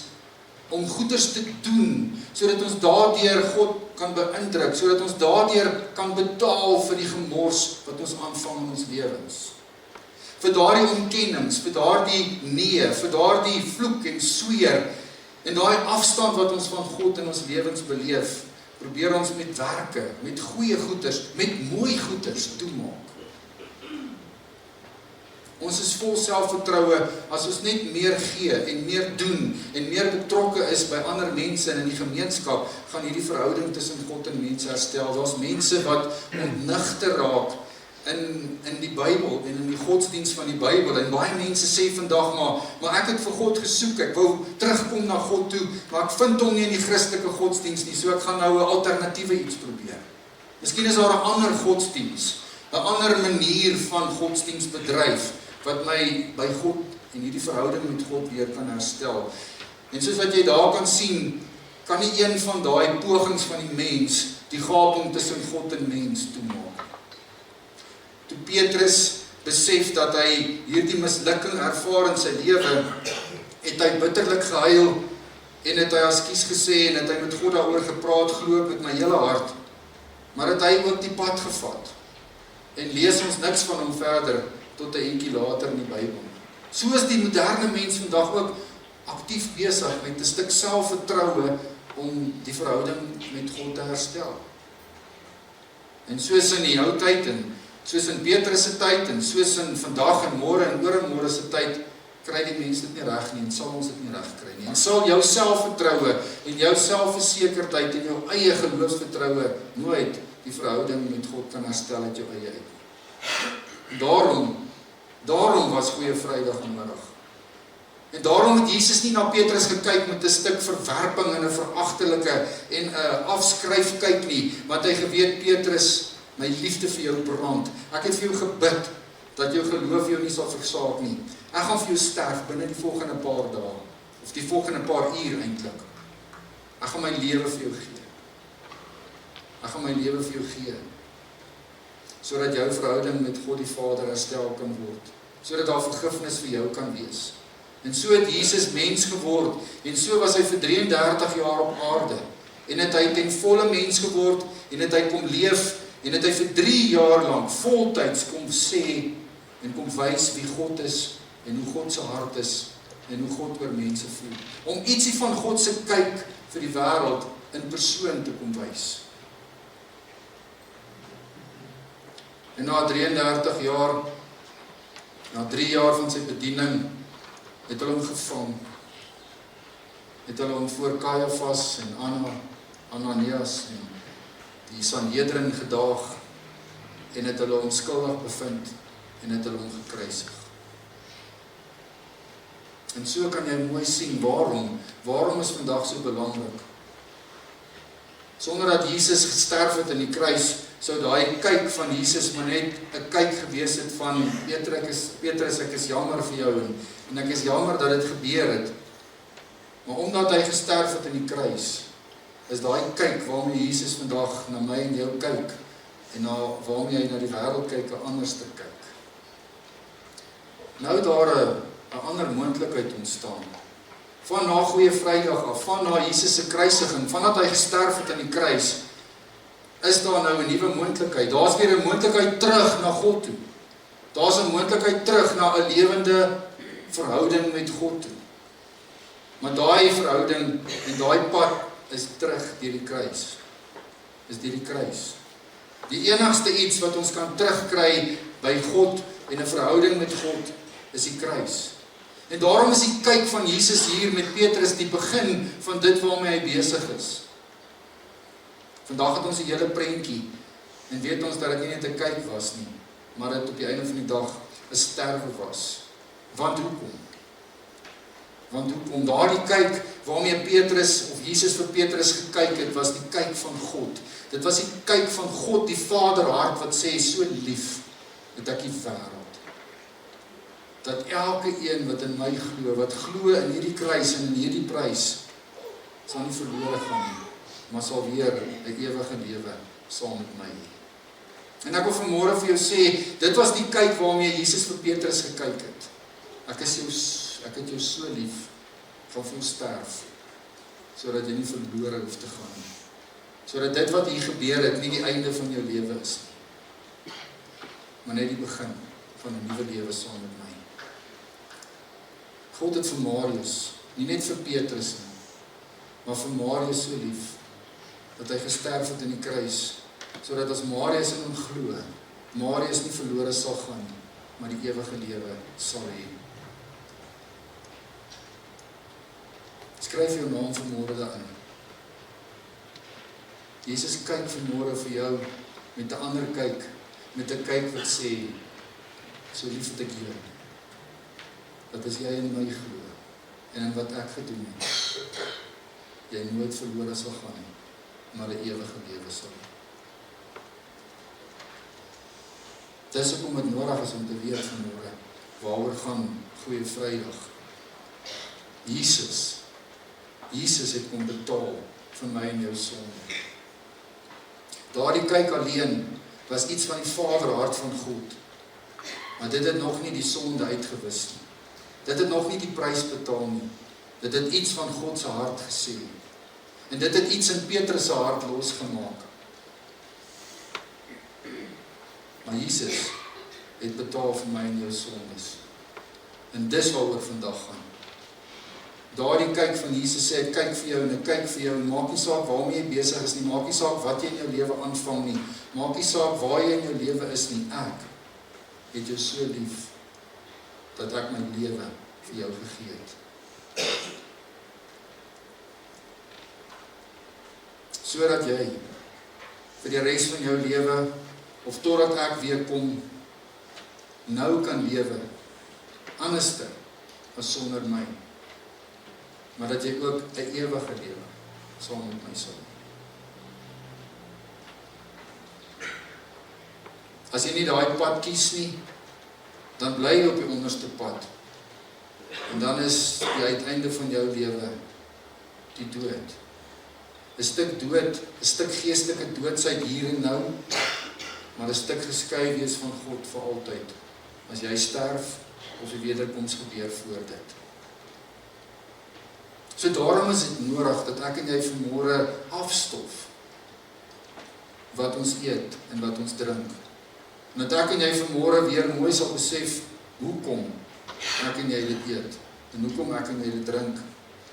om goeders te doen, sodat ons daardeur God kan beïndruk, sodat ons daardeur kan betaal vir die gemors wat ons aanvang in ons lewens. Vir daardie ontkennings, vir daardie nee, vir daardie vloek en sweer, en daai afstand wat ons van God in ons lewens beleef, probeer ons met werke, met goeie goeders, met mooi goeders toemaak. Ons is vol selfvertroue as ons net meer gee en meer doen en meer betrokke is by ander mense en in die gemeenskap, gaan hierdie verhouding tussen God en mense herstel. Daar's mense wat ontnigter raak in die Bybel en in die godsdienst van die Bybel, en baie mense sê vandag maar ek het vir God gesoek, ek wou terugkom na God toe, maar ek vind hom nie in die Christelike godsdienst nie, so ek gaan nou 'n alternatiewe iets probeer. Miskien is daar 'n ander godsdienst, 'n ander manier van godsdienst bedryf, wat my by God en hierdie verhouding met God weer kan herstel. En soos wat jy daar kan sien, kan nie een van daai pogings van die mens die gaping tussen God en mens toemaak. Toe Petrus besef dat hy hierdie mislukking ervaar in sy lewe, het hy bitterlik gehuil en het hy ekskuus gesê en het hy met God daaroor gepraat, glo ek met my hele hart, maar het hy ook die pad gevat en lees ons niks van hom verder tot 'n entjie later in die Bybel. So is die moderne mens vandag ook aktief besig met 'n stuk selfvertroue om die verhouding met God te herstel. En soos in die ou tyd en soos in Petrus se tyd en soos in vandag en môre en oormôre se tyd, kry die mense dit nie reg nie en sal ons dit nie reg kry nie. En sal jou selfvertroue en jou selfversekerdheid en jou eie geloofsvertroue nooit die verhouding met God kan herstel uit jou eie uit. Daarom was Goeie Vrydagmiddag. En daarom het Jesus nie na Petrus gekyk met 'n stuk verwerping en 'n veragtelike en 'n afskryf kyk nie, want hy geweet, Petrus, my liefde vir jou brand. Ek het vir jou gebid dat jou geloof jou nie sal versaak nie. Ek gaan vir jou sterf binne die volgende paar dae, of die volgende paar uur eintlik. Ek gaan my lewe vir jou gee. Ek gaan my lewe vir jou gee, sodat jou verhouding met God die Vader herstel kan word, sodat daar vergifnis vir jou kan wees. En so het Jesus mens geword, en so was hy vir 33 jaar op aarde, en het hy ten volle mens geword, en het hy kom leef, en het hy vir 3 jaar lang voltyds kom sê, en kom wys wie God is, en hoe God se hart is, en hoe God oor mense voel. Om ietsie van God se kyk vir die wêreld in persoon te kom wys. En na 33 jaar, na 3 jaar van sy bediening, het hulle hom gevang. Het hulle hom voor Kajafas en Ananias en die Sanhedrin gedaag, en het hulle hom skuldig bevind, en het hulle hom gekruisig. En so kan jy mooi sien, waarom is vandag so belangrik? Sonder dat Jesus gesterf het in die kruis, sou daai kyk van Jesus maar net 'n kyk gewees het van Petrus, ek is jammer vir jou en ek is jammer dat dit gebeur het. Maar omdat hy gesterf het in die kruis, is daai kyk waarmee Jesus vandag na my en jou kyk en waarmee hy na die wêreld kyk, 'n anderste kyk. Nou daar 'n ander moontlikheid ontstaan. Van na Goeie Vrydag af, van na Jesus se kruisiging, vandat hy gesterf het aan die kruis, is daar nou 'n nuwe moontlikheid. Daar's weer 'n moontlikheid terug na God toe. Daar's 'n moontlikheid terug na 'n lewende verhouding met God toe. Maar daai verhouding en daai pad is terug deur die kruis. Is deur die kruis. Die enigste iets wat ons kan terugkry by God en 'n verhouding met God is die kruis. En daarom is die kyk van Jesus hier met Petrus die begin van dit waarmee hy besig is. Vandag het ons 'n hele prentjie en weet ons dat dit nie net 'n kyk was nie, maar dit op die einde van die dag 'n sterwe was. Want hoekom? Want hoekom? Daardie kyk waarmee Petrus of Jesus vir Petrus gekyk het, was die kyk van God. Dit was die kyk van God, die Vaderhart wat sê, so lief het ek die wêreld, dat elke een wat in my glo, wat glo in hierdie kruis en in hierdie prys, sal nie verlore gaan nie, maar sal weer 'n ewige lewe saam met my hê. En ek wil vanmôre vir jou sê, dit was die kyk waarmee Jesus vir Petrus gekyk het. Ek het jou so lief, van vir jou sterf, sodat jy nie verlore hoef te gaan nie. Sodat dit wat hier gebeur het, nie die einde van jou lewe is nie, maar net die begin van 'n nuwe lewe saam met my. God het vir Marius, nie net vir Petrus nie, maar vir Marius so lief, dat hy gesterf het in die kruis, sodat as Marius in hom glo, Marius nie verlore sal gaan nie, maar die ewige lewe sal hê. Skryf jou naam vanmôre daarin. Jesus kyk vanmôre vir jou met 'n ander kyk, met 'n kyk wat sê, so lief het ek jou, dat as jy in my glo, en in wat ek gedoen het, jy nooit verlore sal gaan nie, maar 'n ewige lewe sal hê. Dis hoekom dit nodig is om te weet vanmôre, waaroor gaan Goeie Vrydag. Jesus het kom betaal vir my en jou sonde. Daardie kyk alleen was iets van die Vaderhart van God. Maar dit het nog nie die sonde uitgewis nie. Dit het nog nie die prys betaal nie. Dit het iets van God se hart gesê. En dit het iets in Petrus se hart losgemaak. Maar Jesus het betaal vir my en jou sondes. En dis waaroor vandag gaan. Daardie kyk van Jesus sê, ek kyk vir jou en ek kyk vir jou, en maak nie saak waarmee jy besig is nie, maak nie saak wat jy in jou lewe aanvang nie, maak nie saak waar jy in jou lewe is nie, ek het jou so lief, dat ek my lewe vir jou gegee het. Sodat jy vir die res van jou lewe, of totdat ek weer kom, nou kan lewe, anderste as sonder my, maar dat jy ook 'n ewige lewe saam met my sal. As jy nie daai pad kies nie, dan bly jy op die onderste pad. En dan is die uiteinde van jou lewe die dood. 'n stuk dood, 'n stuk geestelike doodsheid hier en nou, maar 'n stuk geskei wees van God vir altyd. As jy sterf, of die wederkoms gebeur voor dit. So daarom is dit nodig dat ek en jy vanmôre afstof wat ons eet en wat ons drink. En dat ek en jy vanmôre weer mooi sal besef hoekom ek en jy dit eet en hoekom ek en jy dit drink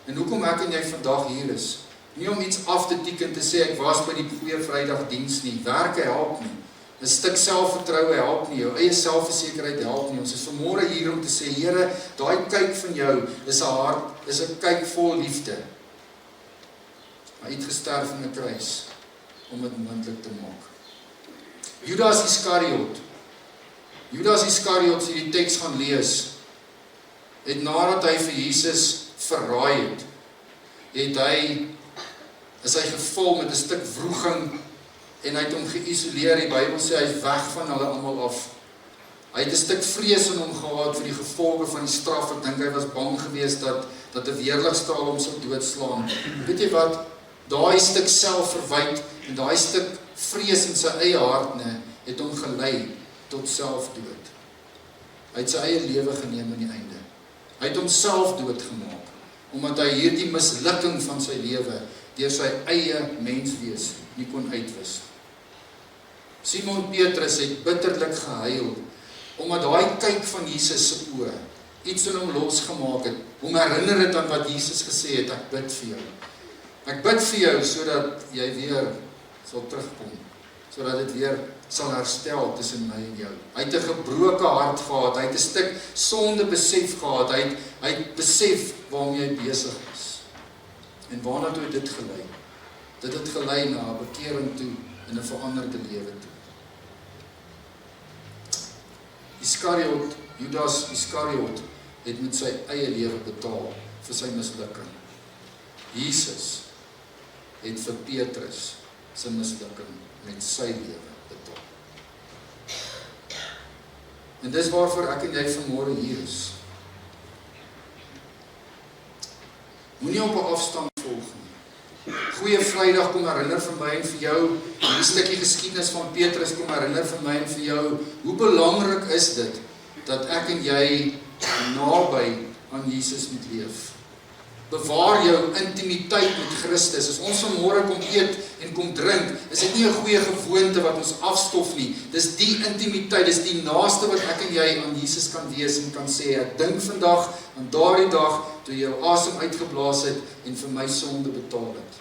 en hoekom ek en jy vandag hier is. Nie om iets af te tik en te sê ek was by die Goeie Vrydag diens nie. Werke help nie. 'n stuk selfvertroue help nie. Jou eie selfversekerheid help nie. Ons is vanmôre hier om te sê, Here, daai kyk van jou is 'n hart, is 'n kyk vol liefde. Maar het gesterf in 'n kruis om dit moontlik te maak. Judas Iskariot, as jy die teks gaan lees, het nadat hy vir Jesus verraai het, is hy gevul met 'n stuk wroging en hy het hom geïsoleer. Die Bybel sê hy is weg van hulle almal af. Hy het 'n stuk vrees in hom gehad vir die gevolge van die straf. Ek dink hy was bang geweest dat 'n weerligstraal hom sou doodslaan. Weet jy wat? Daai stuk selfverwyd en daai stuk vrees in sy eie hart het hom gelei tot selfdood. Hy het sy eie lewe geneem aan die einde. Hy het homself doodgemaak omdat hy hierdie mislukking van sy lewe deur sy eie menswees nie kon uitwis. Simon Petrus het bitterlik gehuil omdat daai kyk van Jesus se oë iets in hom losgemaak het. Hom herinner het aan wat Jesus gesê het, ek bid vir jou. Ek bid vir jou sodat jy weer sal terugkom, sodat dit weer sal herstel tussen my en jou. Hy het 'n gebroke hart gehad, hy het 'n stuk sonde besef gehad, hy het besef waarmee hy besig is. En waarna toe het dit gelei? Dit het gelei na 'n bekering toe en 'n veranderde lewe toe. Judas Iskariot het met sy eie lewe betaal vir sy mislukking. Jesus het vir Petrus sy mislukking met sy lewe betaal. En dis waarvoor ek en jy vanmôre hier is. Moenie op 'n afstand volg nie. Goeie Vrydag kom herinner vir my en vir jou, die stukkie geskiedenis van Petrus kom herinner vir my en vir jou, hoe belangrik is dit, dat ek en jy naby aan Jesus moet leef. Bewaar jou intimiteit met Christus. As ons vanmôre kom eet en kom drink, is dit nie 'n goeie gewoonte wat ons afstof nie. Dis die intimiteit, dis die naaste wat ek en jy aan Jesus kan wees en kan sê, ek dink vandag aan daardie dag toe jy jou asem uitgeblaas het en vir my sonde betaal het.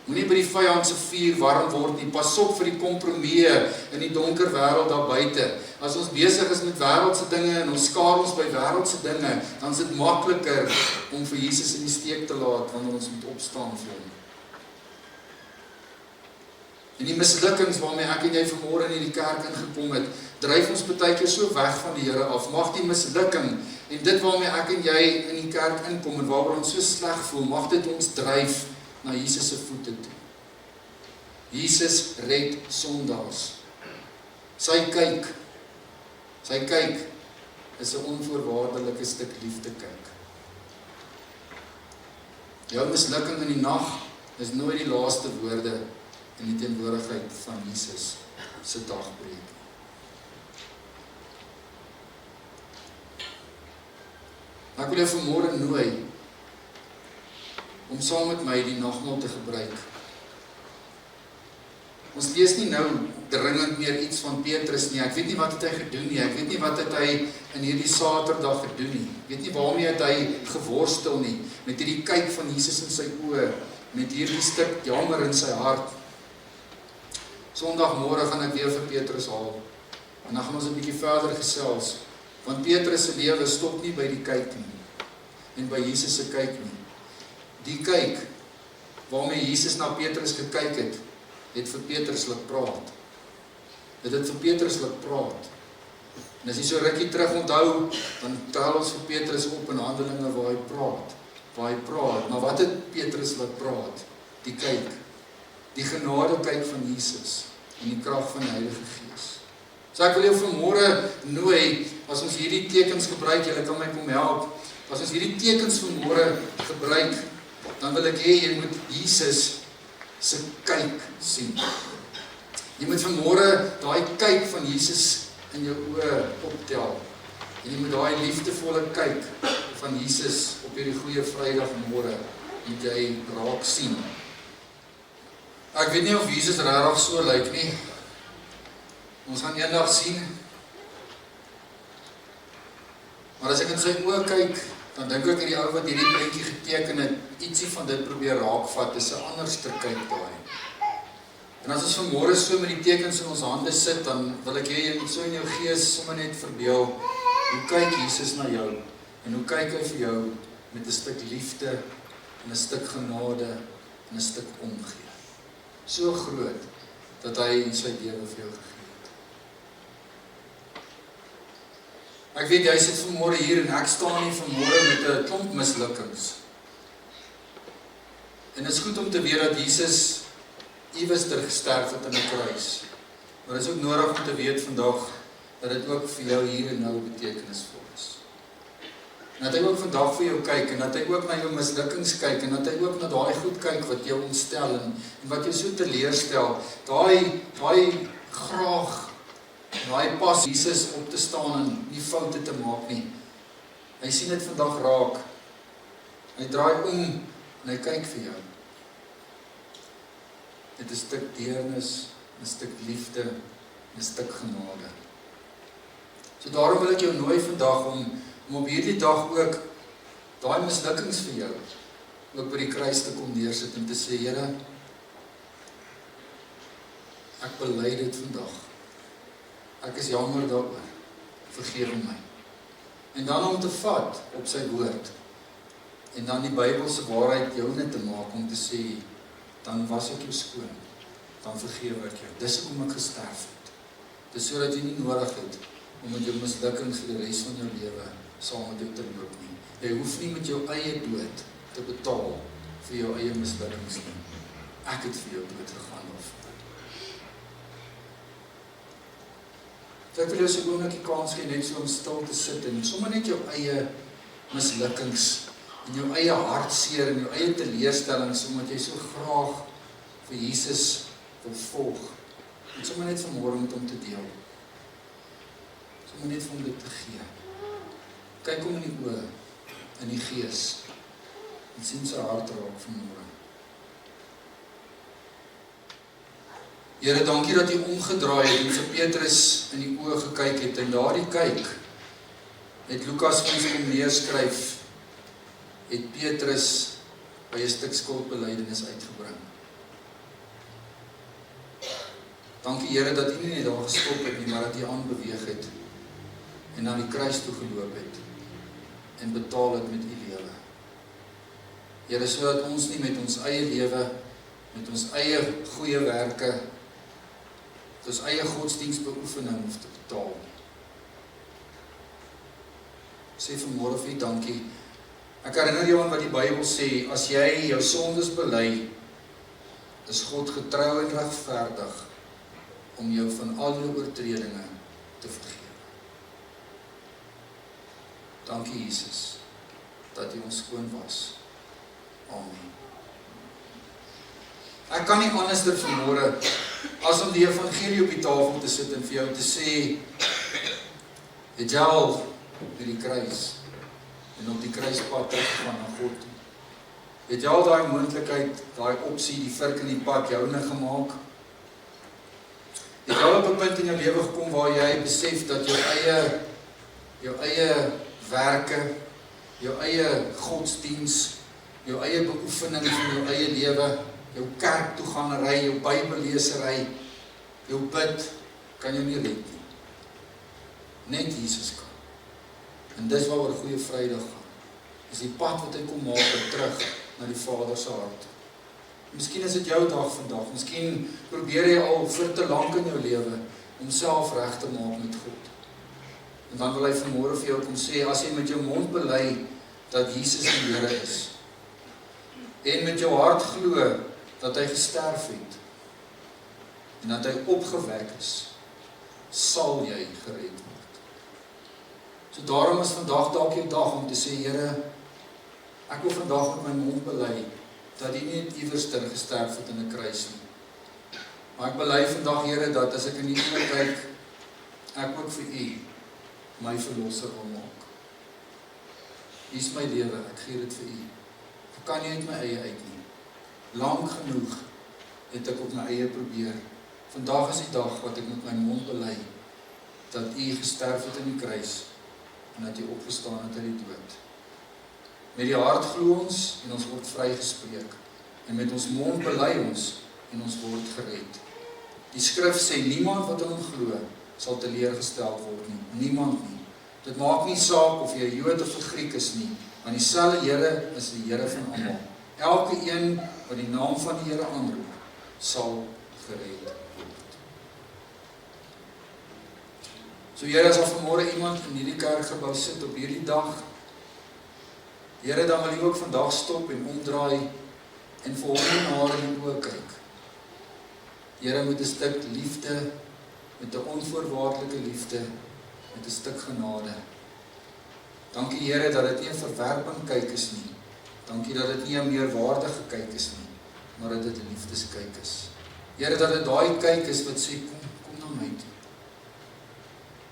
Moenie by die vyand se vuur warm word nie. Pas op vir die kompromieë in die donker wêreld daar buite. As ons besig is met wêreldse dinge en ons skaar ons by wêreldse dinge, dan is dit makliker om vir Jesus in die steek te laat wanneer ons moet opstaan vir hom. En die mislukkings waarmee ek en jy vanmôre in hierdie kerk ingekom het, dryf ons baie keer so weg van die Here af. Mag die mislukking en dit waarmee ek en jy in die kerk inkom en waaroor ons so sleg voel, mag dit ons dryf na Jesus se voete toe. Jesus red sondaars. Sy kyk is 'n onvoorwaardelike stuk liefde kyk. Jou mislukking in die nag is nooit die laaste woorde in die teenwoordigheid van Jesus se dagbreek. Ek wil jou vanmôre nooi om saam met my die nagmaal te gebruik. Ons lees nie nou dringend meer iets van Petrus nie. Ek weet nie wat het hy gedoen nie. Ek weet nie wat het hy in hierdie Saterdag gedoen nie. Ek weet nie waarmee het hy geworstel nie. Met hierdie kyk van Jesus in sy oë, met hierdie stuk jammer in sy hart. Sondagmôre gaan ek weer vir Petrus haal. En dan gaan ons 'n bietjie verder gesels. Want Petrus se lewe stop nie by die kyk nie. En by Jesus se kyk nie. Die kyk waarmee Jesus na Petrus gekyk het vir Petrus laat praat. Het vir Petrus laat praat. En as jy so rukkie terug onthou, dan tel ons vir Petrus op in Handelinge waar hy praat. Maar wat het Petrus laat praat? Die kyk. Die genade kyk van Jesus en die krag van die Heilige Gees. So ek wil jou vanmôre nooi, as ons hierdie tekens gebruik, julle kan my kom help, as ons hierdie tekens vanmôre gebruik, dan wil ek hê jy moet Jesus se kyk sien. Jy moet vanmôre daai kyk van Jesus in jou oë optel. En jy moet daai liefdevolle kyk van Jesus op hierdie goeie Vrydagmôre moet jy raak sien. Ek weet nie of Jesus regtig so lyk nie. Ons gaan eendag sien. Maar as ek in sy oë kyk, dan dink ek die ou wat hierdie prentjie geteken het, ietsie van dit probeer raakvat, dis 'n anderste kyk daai. En as ons vanmôre so met die tekens in ons hande sit, dan wil ek hê jy moet so in jou gees sommer net verbeel, hoe kyk Jesus na jou, en hoe kyk hy vir jou met 'n stuk liefde, en 'n stuk genade, en 'n stuk omgee. So groot, dat hy sy lewe vir jou gegee het. Ek weet jy sit vanmôre hier en ek staan hier vanmôre met 'n klomp mislukkings. En dit is goed om te weet dat Jesus iewers gesterf het in 'n kruis. Maar dit is ook nodig om te weet vandag dat dit ook vir jou hier en nou betekenisvol is. En dat hy ook vandag vir jou kyk en dat hy ook na jou mislukkings kyk en dat hy ook na daai goed kyk wat jou ontstel en wat jou so teleurstel. Daai graag, daai pas Jesus op te staan en nie foute te maak nie. Hy sien dit vandag raak. Hy draai om en hy kyk vir jou. Dit is 'n stuk deernis, 'n stuk liefde, 'n stuk genade. So daarom wil ek jou nooi vandag om op hierdie dag ook daai mislukkings vir jou ook by die kruis te kom neersit en te sê, Here, ek bely dit vandag. Ek is jammer daaroor. Vergewe my. En dan om te vat op sy woord en dan die Bybelse waarheid joune te maak om te sê, dan was ek jou skoon, dan vergewe ek jou. Dis hoekom ek gesterf het. Dis sodat jy nie nodig het om met jou mislukkings vir die res van jou lewe saam met jou te loop nie. Jy hoef nie met jou eie dood te betaal vir jou eie mislukkings nie. Ek het vir jou dood gegaan daarvoor. So ek wil jou so 'n oombliekie kans gee net so om stil te sit en sommer net jou eie mislukkings en jou eie hartseer en jou eie teleurstellings, omdat jy so graag vir Jesus wil volg. En sommer net vanmôre met hom te deel. Sommer net vir hom dit te gee. Kyk hom in die oë, in die gees, en sien sy hart raak vanmôre. Here, dankie dat U omgedraai het en vir Petrus in die oë gekyk het, en daardie kyk het Lukas vir ons kom neerskryf, het Petrus by 'n stuk skuldbelydenis uitgebring. Dankie Here dat U nie net daar gestop het nie, maar dat U aanbeweeg het en na die kruis toe geloop het en betaal het met U lewe. Here, sodat ons nie met ons eie lewe, met ons eie goeie werke, met ons eie godsdienstbeoefening hoef te betaal. Sê vanmôre vir U dankie. Ek herinner jou aan wat die Bybel sê, as jy jou sondes bely, is God getrou en regverdig om jou van al jou oortredinge te vergewe. Dankie Jesus, dat U ons skoon was. Amen. Ek kan nie anders dan vanmôre, as om die evangelie op die tafel te sit en vir jou te sê, het jy al by die kruis, en op die kruispad teruggegaan na God toe. Het jy al daai moontlikheid, daai opsie, die vurk in die pad joune gemaak? Het jy al op 'n punt in jou lewe gekom waar jy besef dat jou eie werke, jou eie godsdiens, jou eie beoefening van jou eie lewe, jou kerk toe gaan ry, jou Bybellesery, jou bid, kan jou nie red nie. Net Jesus kan. En dis waaroor Goeie Vrydag gaan. Dis die pad wat hy kom maak terug na die Vader se hart. Miskien is dit jou dag vandag. Miskien probeer jy al vir te lank in jou lewe om self reg te maak met God. En dan wil hy vanmôre vir jou kom sê, as jy met jou mond bely dat Jesus die Here is, en met jou hart glo dat hy gesterf het, en dat hy opgewek is, sal jy gered word. So daarom is vandag dalk jou dag om te sê, Here, ek wil vandag met my mond bely dat U nie iewers gesterf het in 'n kruis nie. Maar ek bely vandag, Here, dat as ek in die oë kyk, ek ook vir U my verlosser wil maak. U is my lewe, ek gee dit vir U. Ek kan nie uit my eie uit nie. Lank genoeg het ek op my eie probeer. Vandag is die dag wat ek met my mond bely dat U gesterf het in die kruis en dat U opgestaan het uit die dood. Met die hart glo ons en ons word vrygespreek. En met ons mond bely ons en ons word gered. Die skrif sê, niemand wat in hom glo sal teleurgesteld word nie. Niemand nie. Dit maak nie saak of jy 'n Jood of 'n Griek is nie, want dieselfde Here is die Here van almal. Elke een wat die naam van die Here aanroep, sal gered word. So Here, as vanmôre iemand in hierdie kerkgebou sit op hierdie dag, Here, dan wil U ook vandag stop en omdraai en vir hom na in die oë kyk. Here, met 'n stuk liefde, met 'n onvoorwaardelike liefde, met 'n stuk genade. Dankie Here dat dit nie 'n verwerping kyk is nie. Dankie dat dit nie 'n meerwaardige kyk is nie, maar dat dit 'n liefdeskyk is. Here, dat dit daai kyk is wat sê, kom na my toe.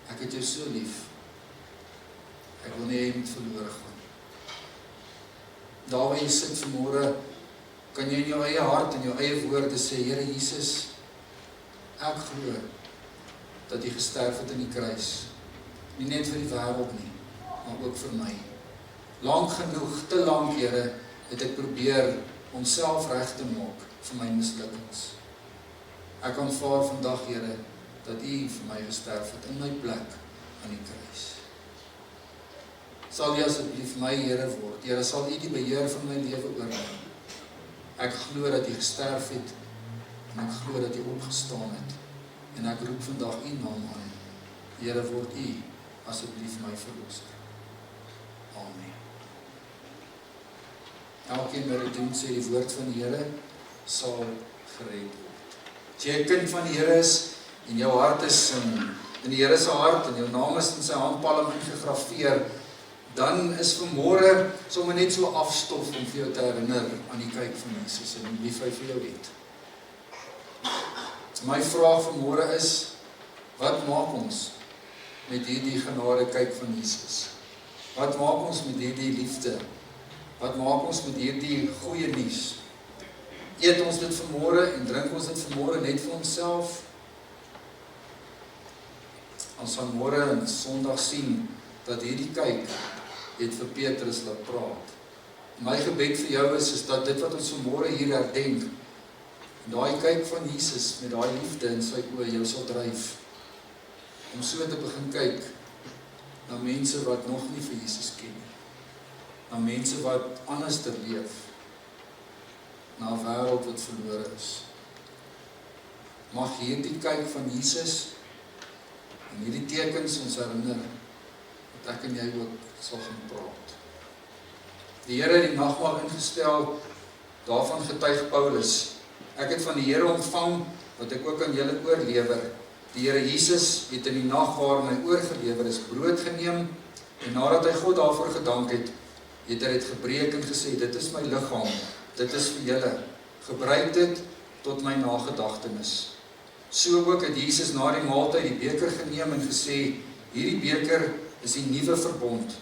Ek het jou so lief. Ek wil nie jy moet verlore gaan. Daar waar jy sit vanmôre, kan jy in jou eie hart en jou eie woorde sê, Here Jesus, ek glo dat U gesterf het in die kruis. Nie net vir die wêreld nie, maar ook vir my. Lank genoeg, te lank, Here, het ek probeer om self reg te maak vir my mislukkings. Ek aanvaar vandag, Here, dat U vir my gesterf het in my plek aan die kruis. Sal U asseblief my Here word. Here, sal U die beheer van my lewe oorneem. Ek glo dat U gesterf het en ek glo dat U opgestaan het. En ek roep vandag U naam aan. Here, word U asseblief my verlosser. Amen. Elkeen wat dit doen, sê die woord van die Here sal gered word. As jy 'n kind van die Here is en jou hart is in die Here se hart en jou naam is in sy handpalm ingegrafeer, dan is vanmôre sommer net so afstof om vir jou te herinner aan die kyk van Jesus en hoe lief hy vir jou het. My vraag vanmôre is, wat maak ons met hierdie genade kyk van Jesus? Wat maak ons met hierdie liefde? Wat maak ons met hierdie goeie nuus? Eet ons dit vanmôre en drink ons dit vanmôre net vir onsself? Ons gaan môre en Sondag sien dat hierdie kyk het vir Petrus laat praat. My gebed vir jou is dat dit wat ons vanmôre hier herdenk, daai kyk van Jesus met daai liefde in sy oë jou sal dryf om so te begin kyk na mense wat nog nie vir Jesus ken nie, na mense wat anders te leef, na 'n wêreld wat verlore is. Mag hierdie kyk van Jesus en hierdie tekens ons herinner dat ek en jy ook sal gaan praat. Die Here het die nagmaal ingestel, daarvan getuig Paulus. Ek het van die Here ontvang wat ek ook aan julle oorlewer. Die Here Jesus het in die nag waarin hy oorgelewer is, brood geneem en nadat hy God daarvoor gedank het, het hy dit gebreek en gesê, dit is my liggaam, dit is vir julle. Gebruik dit tot my nagedagtenis. So ook het Jesus na die maaltyd die beker geneem en gesê, hierdie beker is die nuwe verbond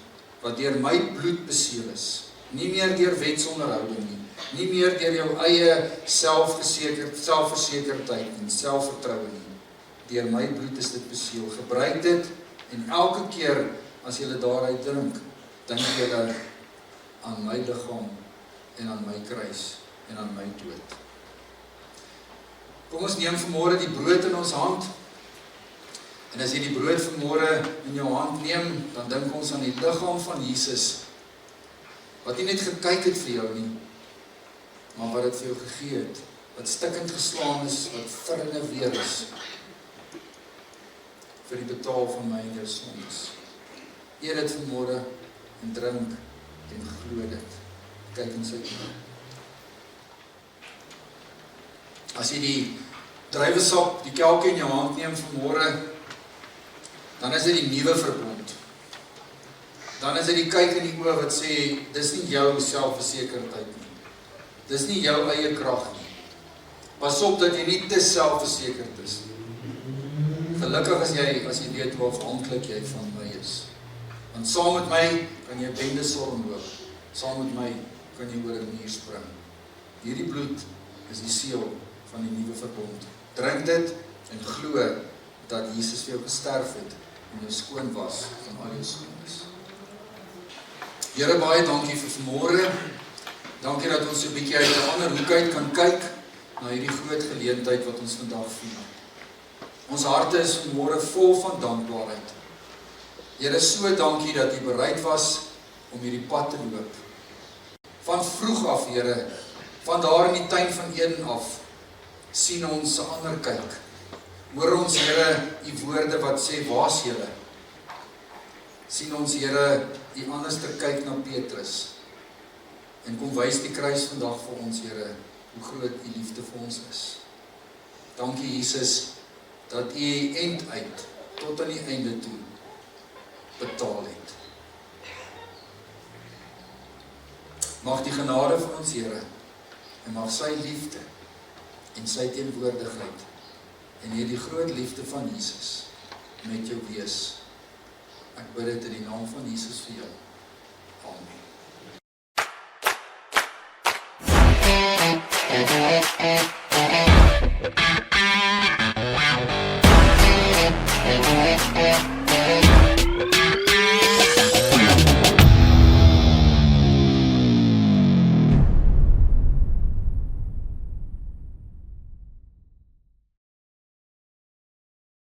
wat deur my bloed beseël is. Nie meer deur wetsonderhouding nie, nie meer deur jou eie selfversekerdheid en selfvertroue nie. Deur my bloed is dit beseël. Gebruik dit en elke keer as jy daaruit drink, dink jy aan my liggaam en aan my kruis en aan my dood. Kom ons neem vanmôre die brood in ons hand. En as jy die brood vanmôre in jou hand neem, dan dink ons aan die liggaam van Jesus, wat nie net gekyk het vir jou nie, maar wat dit vir jou gegee het, wat stikkend geslaan is, wat vir en weer is, vir die betaal van my en jou sondes. Eet dit vanmôre en drink en glo dit. Kyk in sy oë. As jy die druiwesap, die kelkie in jou hand neem vanmôre, dan is dit die nuwe verbond. Dan is dit die kyk in die oë wat sê, dis nie jou selfversekerdheid nie. Dis nie jou eie krag nie. Pas op dat jy nie te selfversekerd is nie. Gelukkig as jy weet hoe afhanklik jy van my is. Want saam met my kan jy bende storm loop. Saam met my kan jy oor 'n muur spring. Hierdie bloed is die seël van die nuwe verbond. Drink dit en glo dat Jesus vir jou gesterf het en jou skoon was van al jou sondes. Here, baie dankie vir vanmôre. Dankie dat ons 'n bietjie uit 'n ander hoek uit kan kyk na hierdie groot geleentheid wat ons vandag vier. Ons harte is vanmôre vol van dankbaarheid. Here, so dankie dat U bereid was om hierdie pad te loop. Van vroeg af, Here, van daar in die tuin van Eden af, sien ons 'n ander kyk. Hoor ons, Here, U woorde wat sê, waar's julle? Sien ons, Here, U anders te kyk na Petrus. En kom wys die kruis vandag vir ons, Here, hoe groot U liefde vir ons is. Dankie, Jesus, dat U end uit, tot aan die einde toe, betaal het. Mag die genade van ons Here, en mag sy liefde, en sy teenwoordigheid, en hierdie groot liefde van Jesus, met jou wees. Ek bid dit in die naam van Jesus vir jou. Amen.